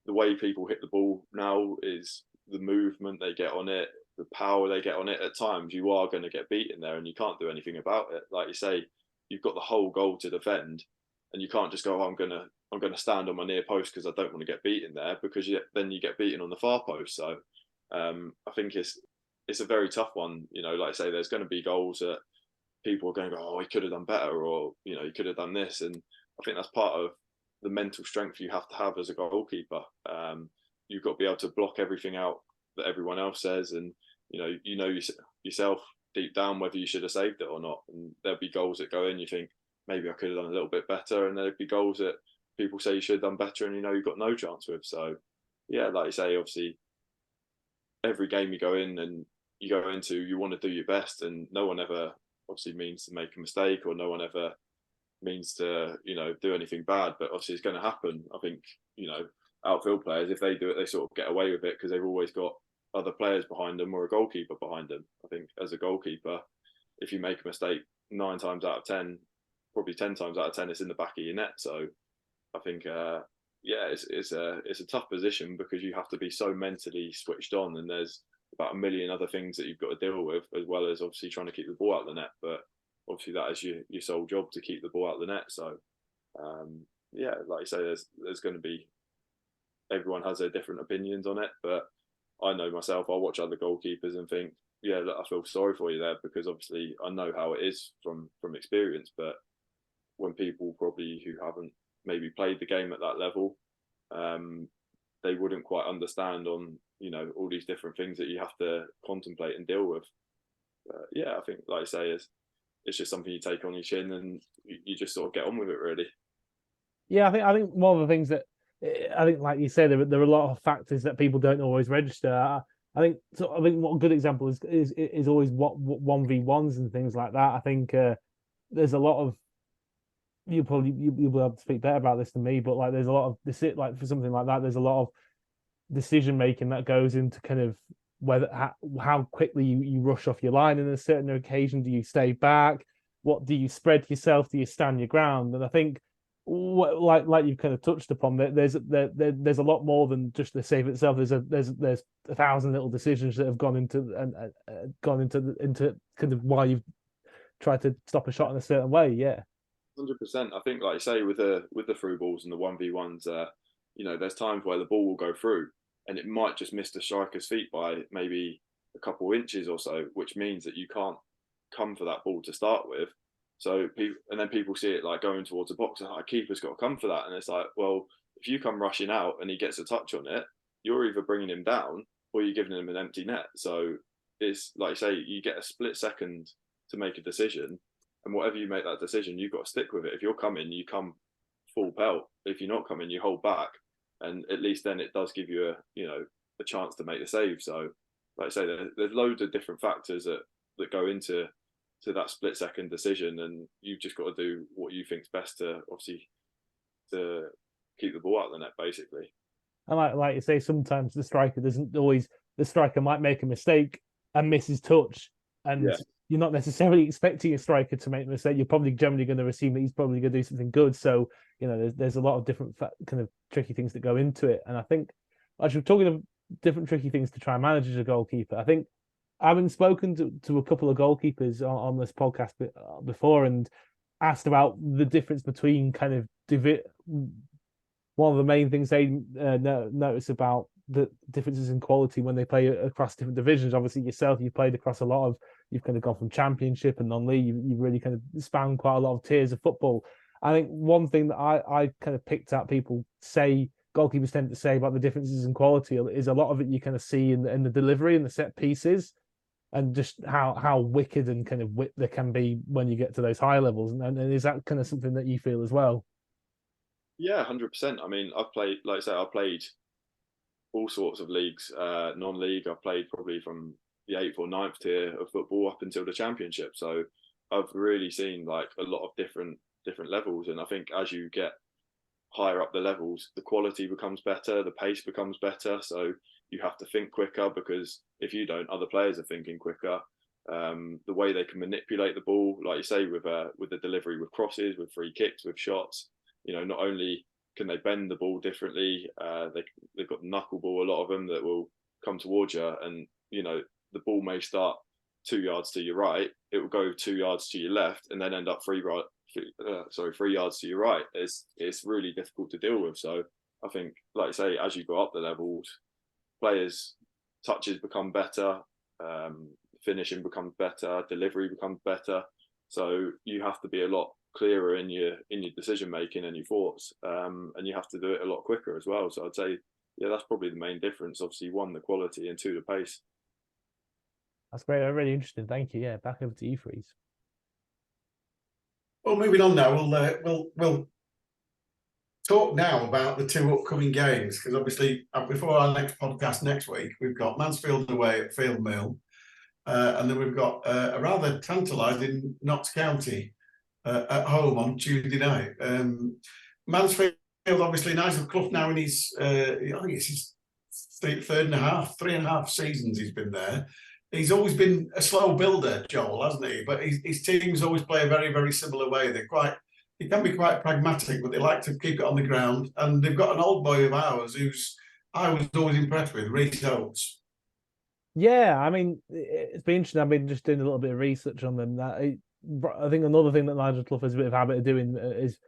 the way people hit the ball now is the movement they get on it, the power they get on it. At times you are going to get beaten there, and you can't do anything about it. Like you say, you've got the whole goal to defend, and you can't just go, I'm gonna stand on my near post because I don't want to get beaten there, because then you get beaten on the far post. So I think it's a very tough one. Like I say, there's going to be goals that people are going to go, oh, he could have done better, or he could have done this. And I think that's part of the mental strength you have to have as a goalkeeper. You've got to be able to block everything out that everyone else says, and yourself deep down whether you should have saved it or not. And there'll be goals that go in, you think maybe I could have done a little bit better, and there'll be goals that people say you should have done better, and you've got no chance with. So yeah, like you say, obviously every game you go in and you go into, you want to do your best, and no one ever obviously means to make a mistake, or no one ever means to do anything bad. But obviously it's going to happen. I think outfield players, if they do it, they sort of get away with it because they've always got other players behind them or a goalkeeper behind them. I think as a goalkeeper, if you make a mistake 9 times out of 10, probably 10 times out of 10 it's in the back of your net. So I think it's a tough position because you have to be so mentally switched on, and there's about a million other things that you've got to deal with, as well as obviously trying to keep the ball out of the net. But obviously that is your sole job, to keep the ball out of the net. So yeah, like you say, there's going to be, everyone has their different opinions on it, but I know myself, I watch other goalkeepers and think, yeah, look, I feel sorry for you there, because obviously I know how it is from experience. But when people probably who haven't maybe played the game at that level, they wouldn't quite understand on all these different things that you have to contemplate and deal with. Yeah, I think, like I say, it's just something you take on your chin, and you just sort of get on with it, really. Yeah, I think one of the things that I think, like you said, there are a lot of factors that people don't always register. I think what a good example is always what 1v1s and things like that. I think there's a lot of, you'll be able to speak better about this than me, but like there's a lot of this, like for something like that, there's a lot of decision making that goes into kind of whether how quickly you rush off your line in a certain occasion. Do you stay back? What do you spread yourself? Do you stand your ground? And I think, like you've kind of touched upon, that there's a lot more than just the save itself. There's 1,000 little decisions that have gone into kind of why you've tried to stop a shot in a certain way. Yeah, 100%. I think, like you say, with the through balls and the 1v1s, there's times where the ball will go through and it might just miss the striker's feet by maybe a couple inches or so, which means that you can't come for that ball to start with. So then people see it like going towards the box, and like, keeper's got to come for that. And it's like, well, if you come rushing out and he gets a touch on it, you're either bringing him down or you're giving him an empty net. So it's like you say, you get a split second to make a decision, and whatever you make that decision, you've got to stick with it. If you're coming, you come full pelt. If you're not coming, you hold back, and at least then it does give you a chance to make the save. So, like I say, there's loads of different factors that go into that split second decision, and you've just got to do what you think's best to obviously to keep the ball out of the net, basically. And like you say, sometimes the striker might make a mistake and miss his touch, and you're not necessarily expecting a striker to make a mistake. You're probably generally going to assume that he's probably going to do something good. So there's a lot of different kind of tricky things that go into it. And I think, actually, talking of different tricky things to try and manage as a goalkeeper, I think, having spoken to a couple of goalkeepers on this podcast before and asked about the difference between kind of one of the main things they notice about the differences in quality when they play across different divisions. Obviously, yourself, you've played across a lot of, you've kind of gone from championship and non-league. You've really kind of spanned quite a lot of tiers of football. I think one thing that I kind of picked out people say, goalkeepers tend to say about the differences in quality is a lot of it you kind of see in the delivery and the set pieces, and just how wicked and kind of wit there can be when you get to those high levels. And is that kind of something that you feel as well? Yeah, 100%. I mean, I've played, like I say, I played all sorts of leagues, non-league. I've played probably from the 8th or 9th tier of football up until the championship. So I've really seen like a lot of different levels. And I think as you get higher up the levels, the quality becomes better, the pace becomes better. So you have to think quicker, because if you don't, other players are thinking quicker. The way they can manipulate the ball, like you say, with the delivery, with crosses, with free kicks, with shots. Not only can they bend the ball differently, they've got knuckleball, a lot of them, that will come towards you, and the ball may start 2 yards to your right, it will go 2 yards to your left, and then end up 3 yards to your right. It's really difficult to deal with. So I think, like I say, as you go up the levels, players' touches become better, finishing becomes better, delivery becomes better. So you have to be a lot clearer in your decision making and your thoughts, and you have to do it a lot quicker as well. So I'd say, yeah, that's probably the main difference. Obviously, one, the quality, and two, the pace. That's great. Really interesting. Thank you. Yeah, back over to you, Freeze. Well, moving on now, we'll talk now about the 2 upcoming games, because obviously before our next podcast next week, we've got Mansfield away at Field Mill, and then we've got a rather tantalising Notts County at home on Tuesday night. Mansfield, obviously, Nigel Clough now in his, I think it's his 3.5 seasons he's been there. He's always been a slow builder, Joel, hasn't he? But his teams always play a very, very similar way. They can be quite pragmatic, but they like to keep it on the ground. And they've got an old boy of ours who's I was always impressed with, Reece Oates. Yeah, I mean, it's been interesting. I've been just doing a little bit of research on them. I think another thing that Nigel Clough has a bit of habit of doing is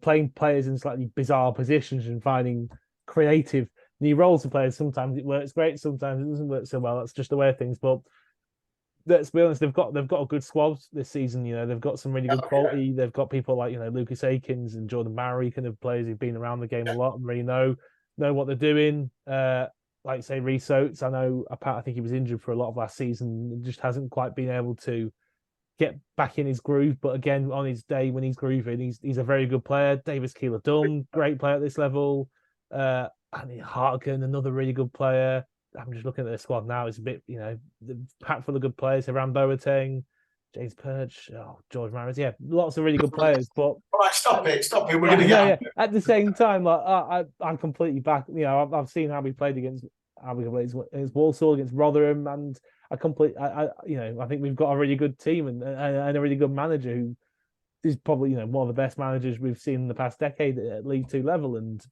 playing players in slightly bizarre positions and finding creative new roles for players. Sometimes it works great, sometimes it doesn't work so well. That's just the way of things. But let's be honest, they've got a good squad this season. They've got some really good quality. Yeah. They've got people like Lucas Akins and Jordan Murray, kind of players who've been around the game a lot and really know what they're doing. Like say Reece Oates, I think he was injured for a lot of last season and just hasn't quite been able to get back in his groove. But again, on his day when he's grooving, he's a very good player. Davis Keeler-Dunn, great player at this level. Andy Hartigan, another really good player. I'm just looking at the squad now. It's a bit, packed full of good players. Hiram Boateng, James Perch, George Maris. Yeah, lots of really good players. But all right, stop it. We're going to get. Yeah. At the same time, like I'm completely back. I've seen how we played against Walsall, against Rotherham, and I think we've got a really good team and a really good manager who is probably one of the best managers we've seen in the past decade at League Two level. And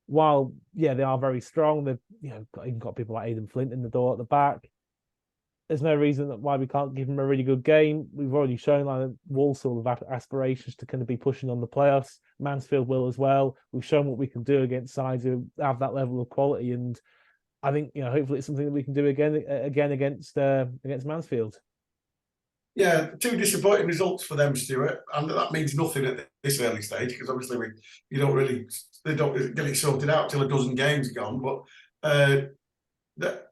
while they are very strong, they've even got people like Aidan Flint in the door at the back. There's no reason why we can't give them a really good game. We've already shown like Walsall have aspirations to kind of be pushing on the playoffs. Mansfield will as well. We've shown what we can do against sides who have that level of quality, and I think hopefully it's something that we can do again against Mansfield. Yeah, 2 disappointing results for them, Stuart, and that means nothing at this early stage, because obviously they don't get it sorted out till a dozen games gone. But the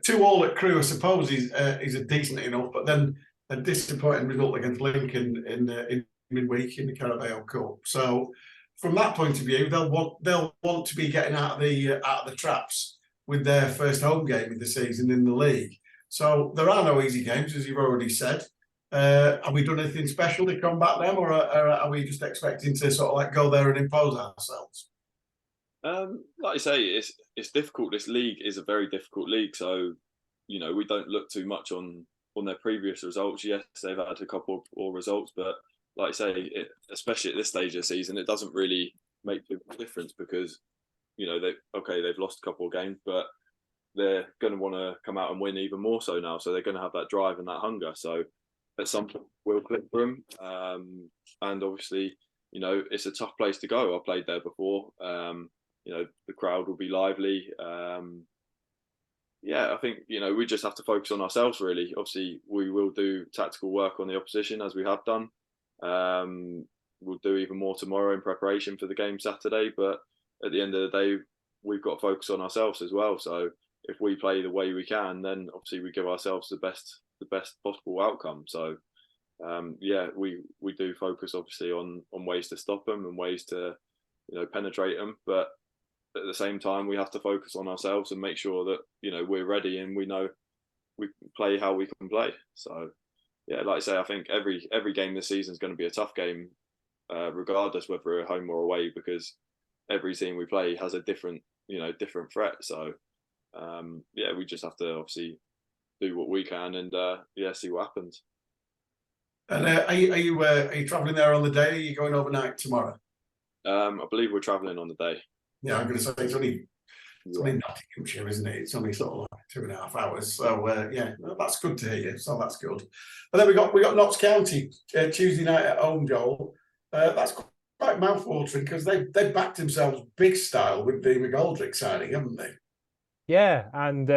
2-2 at Crewe, I suppose, is a decent enough, but then a disappointing result against Lincoln in midweek in the Carabao Cup. So from that point of view, they'll want to be getting out of the traps with their first home game of the season in the league. So there are no easy games, as you've already said. Have we done anything special to combat them, or are we just expecting to sort of like go there and impose ourselves? Like I say, it's difficult. This league is a very difficult league, so we don't look too much on their previous results. Yes, they've had a couple of poor results, but like I say, especially at this stage of the season, it doesn't really make a difference, because they've lost a couple of games, but they're going to want to come out and win even more so now. So they're going to have that drive and that hunger. So at some point, we'll click for them, and obviously it's a tough place to go. I played there before. The crowd will be lively. I think, we just have to focus on ourselves, really. Obviously, we will do tactical work on the opposition as we have done. We'll do even more tomorrow in preparation for the game Saturday. But at the end of the day, we've got to focus on ourselves as well. So if we play the way we can, then obviously we give ourselves the best possible outcome. So we do focus obviously on ways to stop them and ways to penetrate them. But at the same time, we have to focus on ourselves and make sure that we're ready and we know we play how we can play. So like I say, I think every game this season is going to be a tough game, regardless whether we're home or away, because every team we play has a different threat. So we just have to obviously do what we can and see what happens. And are you travelling there on the day? Or are you going overnight tomorrow? I believe we're travelling on the day. Yeah, I'm going to say it's only Nottinghamshire, isn't it? It's only sort of like 2.5 hours. So that's good to hear. So that's good. And then we got Notts County Tuesday night at home, Joel. That's quite mouthwatering because they backed themselves big style with the McGoldrick signing, haven't they? Yeah, and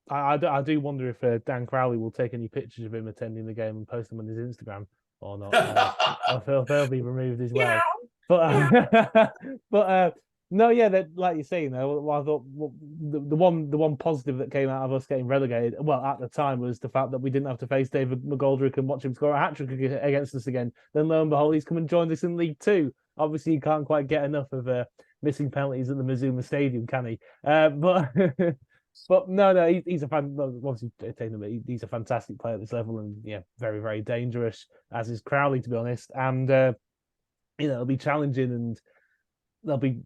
I do wonder if Dan Crowley will take any pictures of him attending the game and post them on his Instagram or not. They'll be removed as well. Yeah. But no, like you're saying, though, I thought the one positive that came out of us getting relegated, well, at the time, was the fact that we didn't have to face David McGoldrick and watch him score a hat-trick against us again. Then lo and behold, he's come and joined us in League Two. Obviously, you can't quite get enough of missing penalties at the Mazuma Stadium, can he? But no, he's a fan. Obviously, he's a fantastic player at this level, and very, very dangerous. As is Crowley, to be honest. And it'll be challenging, and they'll be,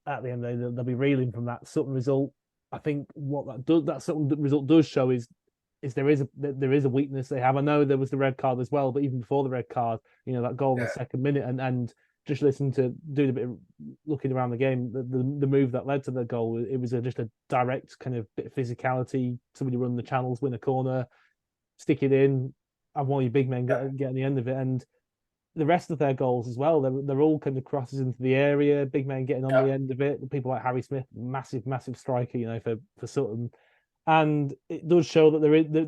at the end of the day, they'll be reeling from that Sutton result. I think what that Sutton result does show is there is a weakness they have. I know there was the red card as well, but even before the red card, that goal in the second minute, and just listening to doing a bit of looking around the game, the move that led to the goal, it was just a direct kind of bit of physicality. Somebody run the channels, win a corner, stick it in, have one of your big men get on the end of it, and the rest of their goals as well, they're all kind of crosses into the area, big men getting on the end of it. People like Harry Smith, massive striker, for Sutton, and it does show that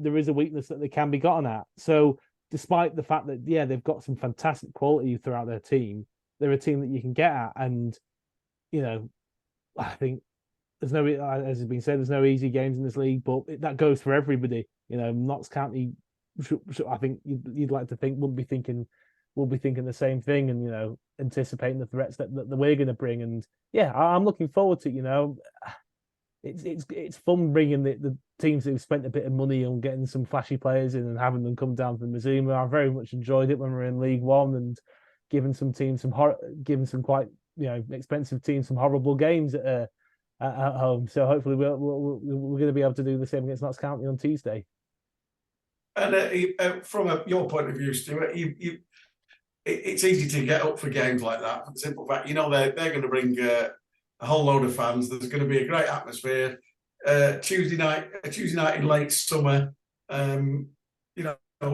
there is a weakness that they can be gotten at. So despite the fact that they've got some fantastic quality throughout their team, they're a team that you can get at, and I think there's no, as has been said, there's no easy games in this league, but that goes for everybody. Notts County, I think you'd like to think we'll be thinking the same thing, and anticipating the threats that we're going to bring. And I'm looking forward to it's fun bringing the teams who've spent a bit of money on getting some flashy players in and having them come down from Mazuma. I very much enjoyed it when we were in League One and giving some teams giving some quite expensive teams some horrible games at home. So hopefully we're going to be able to do the same against Notts County on Tuesday. And from your point of view, Stuart, it's easy to get up for games like that. For the simple fact, they're going to bring a whole load of fans. There's going to be a great atmosphere. Tuesday night in late summer.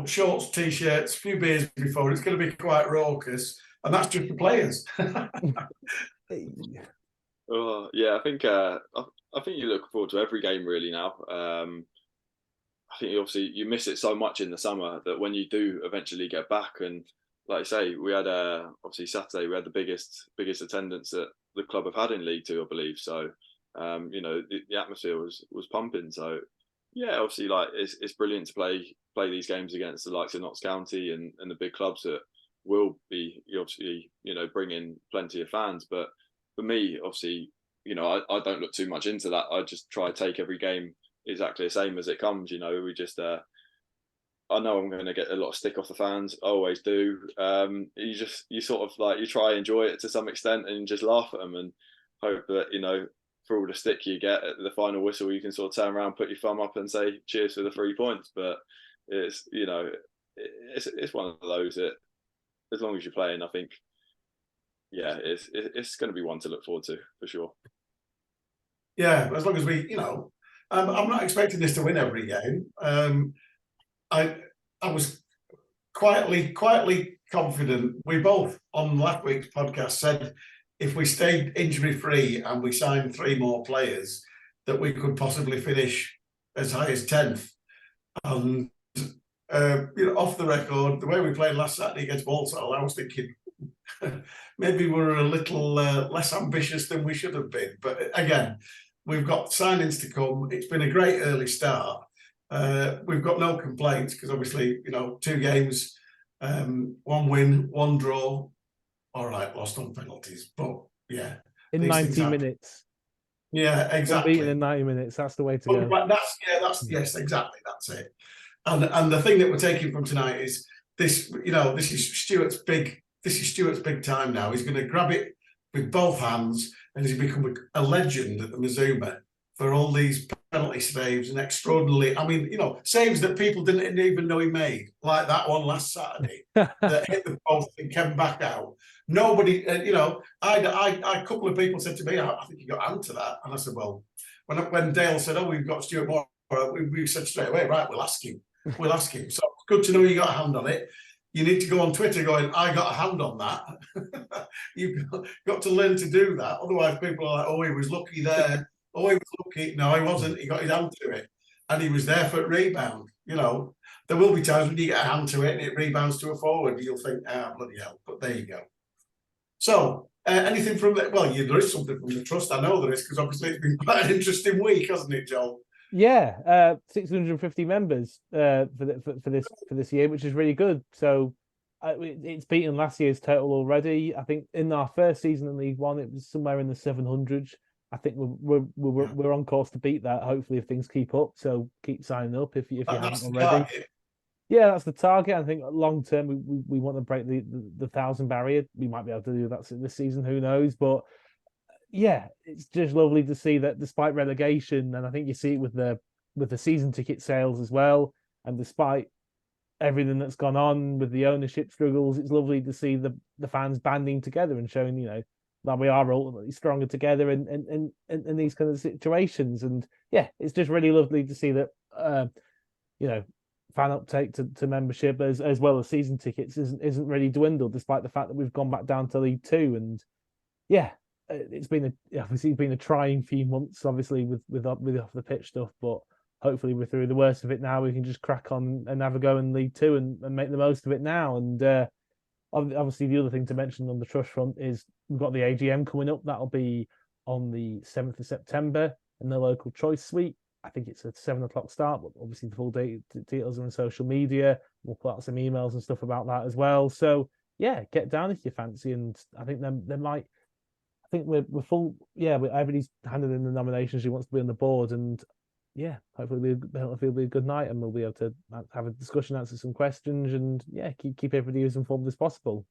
Shorts, t-shirts, a few beers before. It's going to be quite raucous, and that's just the players. I think you look forward to every game really now. I think obviously you miss it so much in the summer that when you do eventually get back, and like I say, we had obviously Saturday we had the biggest attendance that the club have had in League Two, I believe. So the atmosphere was pumping. So obviously it's brilliant to play these games against the likes of Notts County and the big clubs that will be obviously bring in plenty of fans. But for me, obviously, I don't look too much into that. I just try to take every game exactly the same as it comes. We just I know I'm going to get a lot of stick off the fans. I always do. You sort of you try and enjoy it to some extent and just laugh at them and hope that for all the stick you get at the final whistle, you can sort of turn around, put your thumb up, and say cheers for the 3 points. But it's it's one of those that, as long as you're playing, I think it's going to be one to look forward to for sure. Yeah, as long as we, I'm not expecting this to win every game. I was quietly confident. We both, on last week's podcast, said if we stayed injury-free and we signed 3 more players, that we could possibly finish as high as 10th. And, off the record, the way we played last Saturday against Walsall, I was thinking maybe we're a little less ambitious than we should have been. But again, we've got signings to come. It's been a great early start. We've got no complaints because obviously, 2 games, 1 win, 1 draw. All right, lost on penalties, but yeah, in 90 minutes. Yeah, exactly. Beaten in 90 minutes. That's the way to go. But yes, exactly. That's it. And the thing that we're taking from tonight is this. This is Stuart's big time now. He's going to grab it with both hands, and he's become a legend at the Mazuma for all these penalty saves and extraordinarily. I mean, saves that people didn't even know he made, like that one last Saturday that hit the post and came back out. Nobody, a couple of people said to me, I think you got a hand to that. And I said, well, when Dale said, we've got Stuart Moore, we said straight away, right, we'll ask him. So it's good to know you got a hand on it. You need to go on Twitter going, I got a hand on that. You've got to learn to do that. Otherwise, people are like, oh, he was lucky there. Oh, he was lucky. No, he wasn't. He got his hand to it. And he was there for a rebound. There will be times when you get a hand to it and it rebounds to a forward. And you'll think, bloody hell. But there you go. So, anything from that? Well, there is something from the trust. I know there is, because obviously it's been quite an interesting week, hasn't it, Joel? Yeah, 650 members for this year, which is really good. So it's beaten last year's total already. I think in our first season in League One, it was somewhere in the 700s. I think we're on course to beat that. Hopefully, if things keep up. So keep signing up if you haven't already. Yeah, that's the target. I think long term we want to break the 1,000 barrier. We might be able to do that this season. Who knows? But yeah, it's just lovely to see that despite relegation, and I think you see it with the season ticket sales as well, and despite everything that's gone on with the ownership struggles, it's lovely to see the fans banding together and showing that we are ultimately stronger together in these kind of situations. And yeah, it's just really lovely to see that fan uptake to membership as well as season tickets isn't really dwindled, despite the fact that we've gone back down to League Two. And yeah, it's been a trying few months, obviously with off the pitch stuff, but hopefully we're through the worst of it now. We can just crack on and have a go in League Two and make the most of it now. And obviously the other thing to mention on the trust front is we've got the AGM coming up. That'll be on the 7th of September in the local choice suite. I think it's a 7:00 start, but obviously the full details are on social media. We'll put out some emails and stuff about that as well. So yeah, get down if you fancy. And I think I think we're full. Yeah, everybody's handed in the nominations who wants to be on the board, and yeah, hopefully it'll be a good night, and we'll be able to have a discussion, answer some questions, and yeah, keep everybody as informed as possible.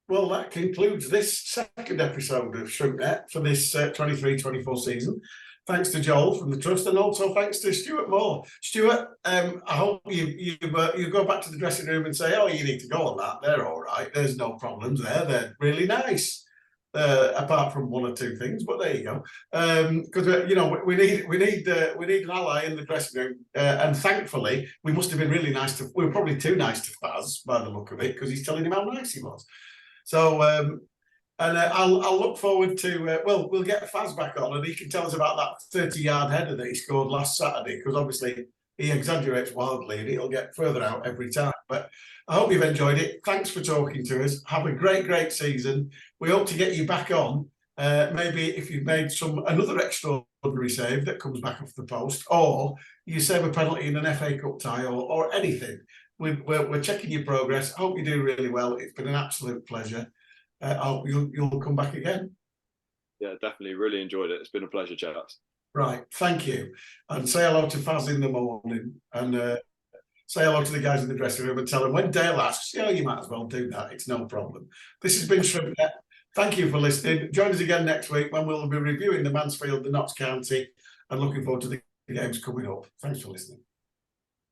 Well, that concludes this second episode of ShrimpNet for this 23-24 season. Thanks to Joel from the Trust, and also thanks to Stuart Moore. Stuart, I hope you go back to the dressing room and say, oh, you need to go on that. They're all right. There's no problems there. They're really nice, apart from 1 or 2 things. But there you go. Because we need an ally in the dressing room, and thankfully we must have been really nice to. We were probably too nice to Faz by the look of it, because he's telling him how nice he was. So. I'll look forward to, we'll get Faz back on and he can tell us about that 30-yard header that he scored last Saturday, because obviously he exaggerates wildly and it'll get further out every time. But I hope you've enjoyed it. Thanks for talking to us. Have a great season. We hope to get you back on, maybe if you've made another extraordinary save that comes back off the post, or you save a penalty in an FA Cup tie, or anything. We're checking your progress. I hope you do really well. It's been an absolute pleasure. I hope you'll come back again. Yeah, definitely. Really enjoyed it. It's been a pleasure, chaps. Right, thank you. And say hello to Faz in the morning, and say hello to the guys in the dressing room and tell them when Dale asks, you might as well do that. It's no problem. This has been ShrimpNet. Thank you for listening. Join us again next week when we'll be reviewing the Mansfield, the Notts County, and looking forward to the games coming up. Thanks for listening.